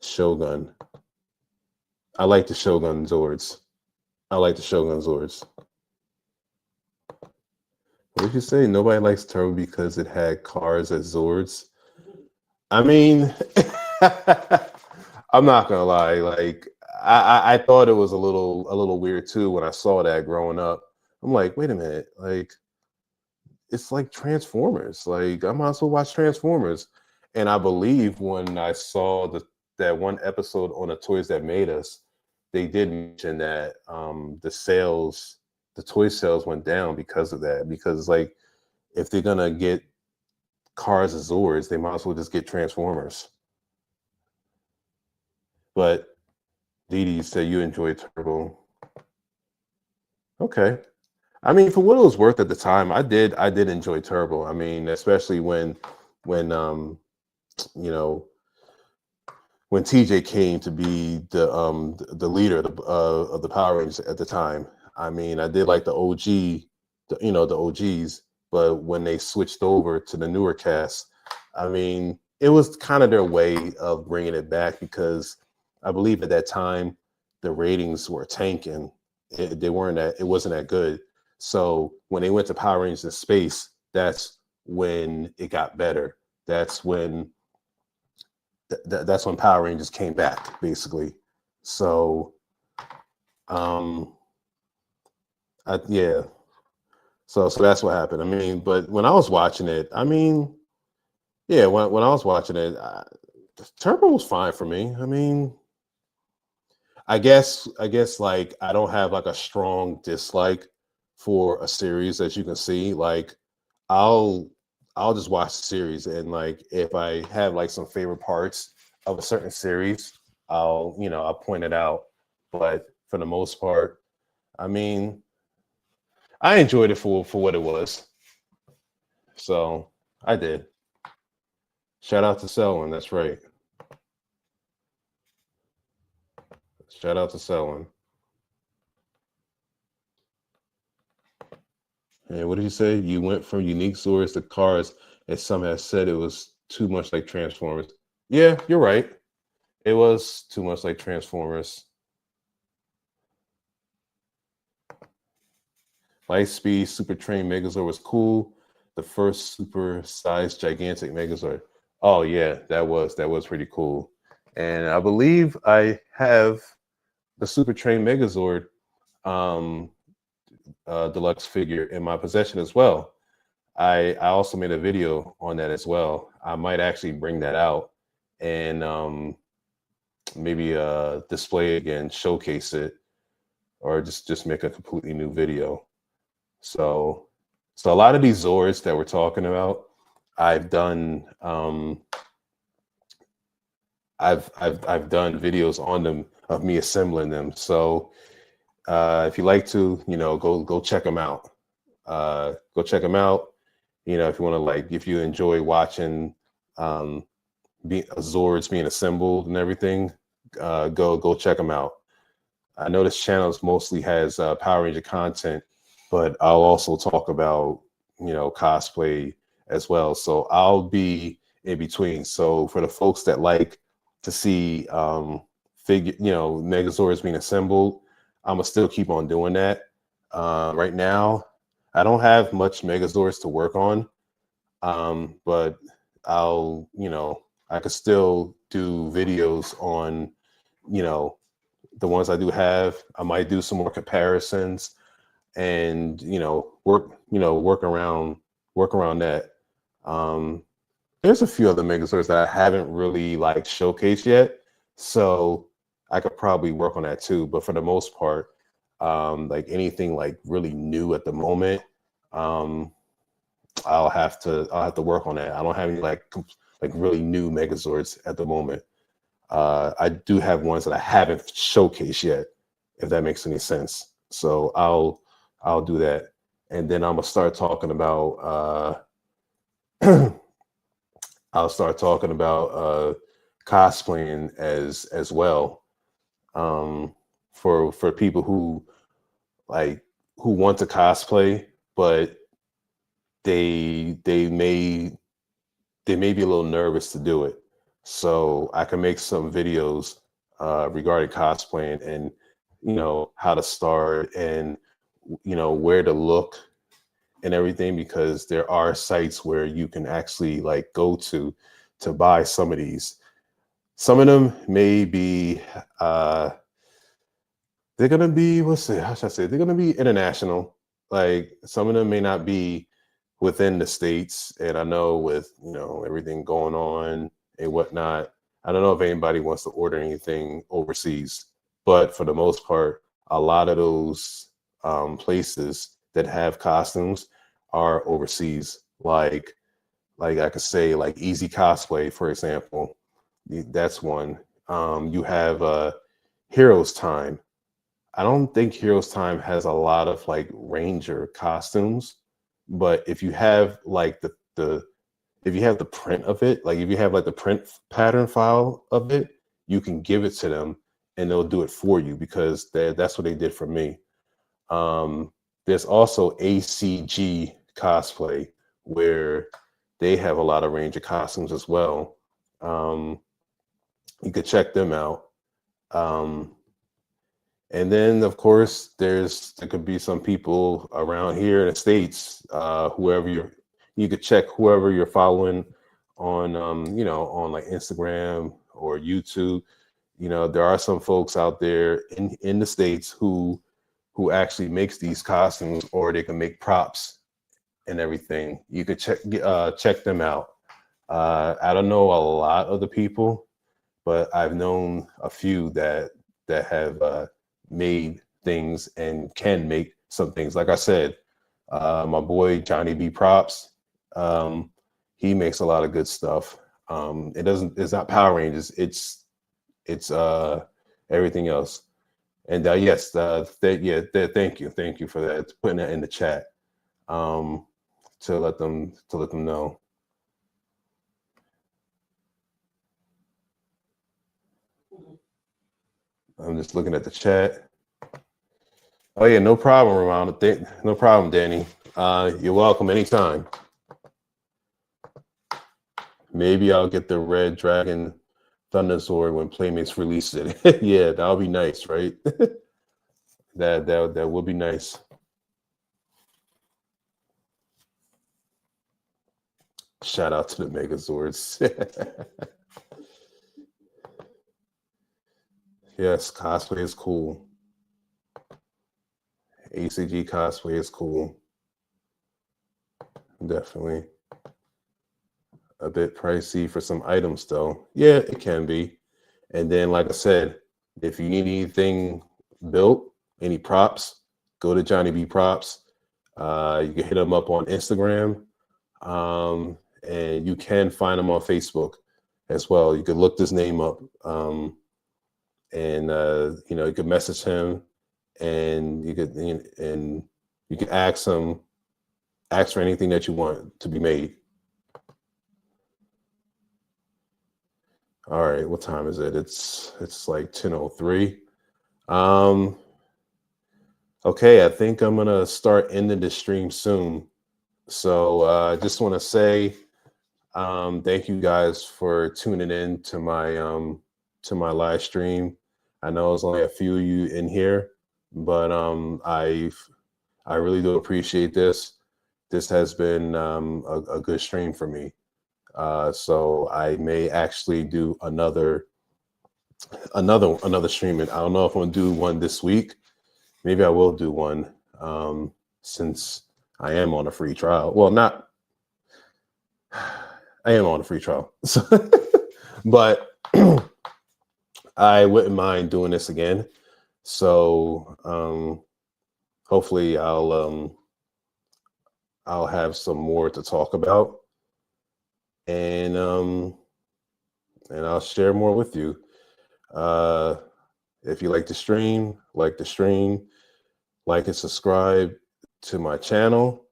Shogun. I like the Shogun Zords. I like the Shogun Zords. What did you say? Nobody likes Turbo because it had cars as Zords. I mean, I'm not gonna lie. Like, I thought it was a little weird too when I saw that growing up. I'm like, wait a minute, like it's like Transformers. Like I might as well watch Transformers. And I believe when I saw that one episode on the Toys That Made Us, they did mention that the toy sales went down because of that. Because like if they're gonna get cars as Zords, they might as well just get Transformers. But Didi, you said you enjoyed Turbo. Okay. I mean, for what it was worth at the time, I did enjoy Turbo. I mean, especially when you know, when TJ came to be the leader of the Power Rangers at the time. I mean, I did like the OG, the OGs, but when they switched over to the newer cast, I mean, it was kind of their way of bringing it back because I believe at that time the ratings were tanking. It wasn't that good. So when they went to Power Rangers in Space, that's when it got better. That's when that's when Power Rangers came back, basically. So, yeah. So that's what happened. I mean, but when I was watching it, I mean, yeah, when I was watching it, Turbo was fine for me. I mean, I guess like I don't have like a strong dislike for a series, as you can see. Like I'll just watch the series, and like if I have like some favorite parts of a certain series, I'll point it out. But for the most part, I mean, I enjoyed it for what it was. So I did. Shout out to Selwyn. That's right. Shout out to Selwyn. And what did you say? You went from unique swords to cars, and some have said it was too much like Transformers. Yeah, you're right. It was too much like Transformers. Lightspeed Super Train Megazord was cool. The first super sized gigantic Megazord. Oh yeah, that was pretty cool. And I believe I have the Super Train Megazord um, deluxe figure in my possession as well. I also made a video on that as well. I might actually bring that out and maybe display it again, showcase it, or just make a completely new video. So a lot of these Zords that we're talking about, I've done I've done videos on them of me assembling them. So if you like to, go check them out. Go check them out. If you want to if you enjoy watching Zords being assembled and everything, go check them out. I know this channel mostly has Power Ranger content, but I'll also talk about cosplay as well. So I'll be in between. So for the folks that like to see Megazords being assembled, I'm gonna still keep on doing that. Right now, I don't have much Megazords to work on, but I could still do videos on the ones I do have. I might do some more comparisons and work around that. There's a few other Megazords that I haven't really showcased yet, so I could probably work on that too. But for the most part, anything really new at the moment, I'll have to work on that. I don't have any really new Megazords at the moment. I do have ones that I haven't showcased yet, if that makes any sense. So I'll do that, and then I'm gonna start talking about I'll start talking about cosplaying as well. For people who like who want to cosplay, but they may be a little nervous to do it. So I can make some videos regarding cosplaying and how to start and where to look and everything, because there are sites where you can actually like go to buy some of these. Some of them may be they're gonna be, how should I say, they're gonna be international. Like some of them may not be within the states. And I know with everything going on and whatnot, I don't know if anybody wants to order anything overseas. But for the most part, a lot of those places that have costumes are overseas. Like I could say, like Easy Cosplay, for example. That's one. You have Heroes Time. I don't think Heroes Time has a lot of like Ranger costumes, but if you have like the if you have the print of it, like if you have like the print pattern file of it, you can give it to them and they'll do it for you, because that's what they did for me. There's also ACG Cosplay, where they have a lot of Ranger costumes as well. You could check them out. And then, of course, there could be some people around here in the States, you could check whoever you're following on, on like Instagram or YouTube. There are some folks out there in the States who actually makes these costumes, or they can make props and everything. You could check them out. I don't know a lot of the people, but I've known a few that have made things and can make some things. Like I said, my boy Johnny B Props, he makes a lot of good stuff. It's not Power Rangers, it's everything else. And yes, thank you for that, putting that in the chat, to let them know. I'm just looking at the chat. Oh yeah, no problem, Ramon. No problem, Danny. You're welcome anytime. Maybe I'll get the Red Dragon Thunder Sword when Playmates release it. Yeah, that'll be nice, right? that would be nice. Shout out to the Megazords. Yes, cosplay is cool. ACG cosplay is cool. Definitely. A bit pricey for some items though. Yeah, it can be. And then, like I said, if you need anything built, any props, go to Johnny B Props. You can hit him up on Instagram. And you can find him on Facebook as well. You could look this name up. And you could message him, and you could ask for anything that you want to be made. All right, what time is it? It's like 10:03. Okay, I think I'm gonna start ending the stream soon. So I just want to say thank you guys for tuning in to my live stream. I know there's only a few of you in here, but I really do appreciate this. This has been a good stream for me. So I may actually do another stream. And I don't know if I'm gonna do one this week. Maybe I will do one, since I am on a free trial. Well, not. I am on a free trial, so, but I wouldn't mind doing this again. So hopefully I'll have some more to talk about, and I'll share more with you. If you like the stream, like and subscribe to my channel.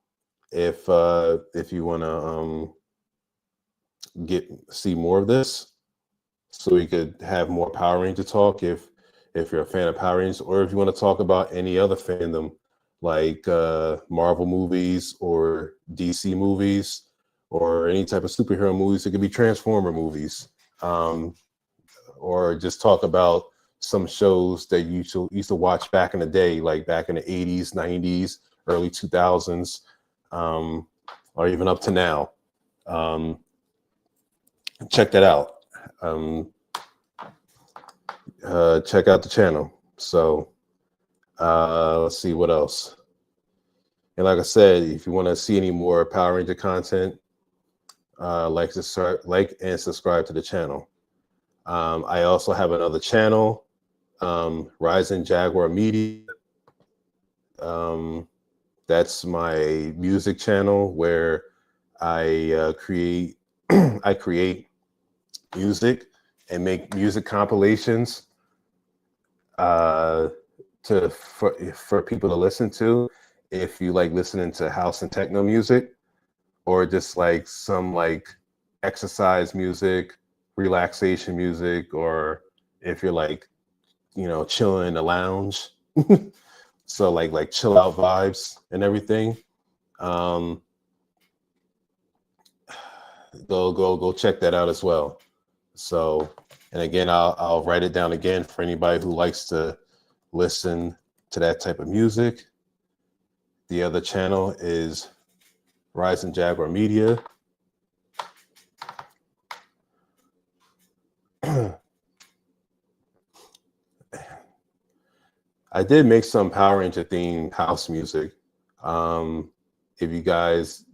If you want to see more of this, so we could have more Power Ranger talk if you're a fan of Power Rangers, or if you want to talk about any other fandom like Marvel movies or DC movies or any type of superhero movies. It could be Transformer movies, or just talk about some shows that you used to watch back in the day, like back in the 80s, 90s, early 2000s, or even up to now. Check that out. Check out the channel. So let's see what else. And like I said, if you want to see any more Power Ranger content, like and subscribe to the channel. I also have another channel, Rising Jaguar Media. That's my music channel where I create I create music and make music compilations for people to listen to. If you like listening to house and techno music, or just like some like exercise music, relaxation music, or if you're like, chilling in the lounge. So like chill out vibes and everything. Go check that out as well. So, and again, I'll write it down again for anybody who likes to listen to that type of music. The other channel is Rising Jaguar Media. I did make some Power Ranger themed house music. If you guys,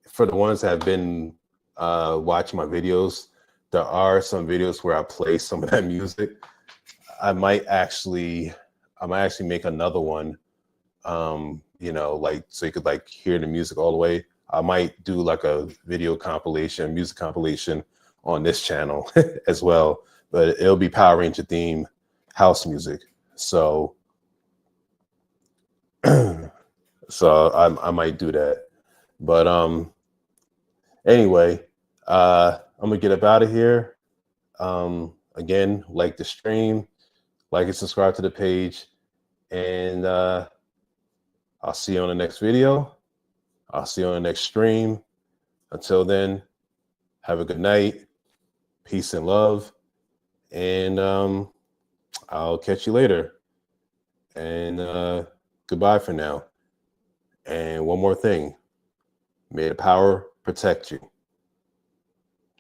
for the ones that have been watching my videos, there are some videos where I play some of that music. I might actually make another one, like so you could like hear the music all the way. I might do like a video compilation, music compilation on this channel as well, but it'll be Power Ranger themed house music. So so I might do that. But anyway, I'm gonna get up out of here. Again, like the stream, like and subscribe to the page, and I'll see you on the next video. I'll see you on the next stream. Until then, have a good night, peace and love, and I'll catch you later. And goodbye for now. And one more thing, may the power protect you.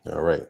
All right.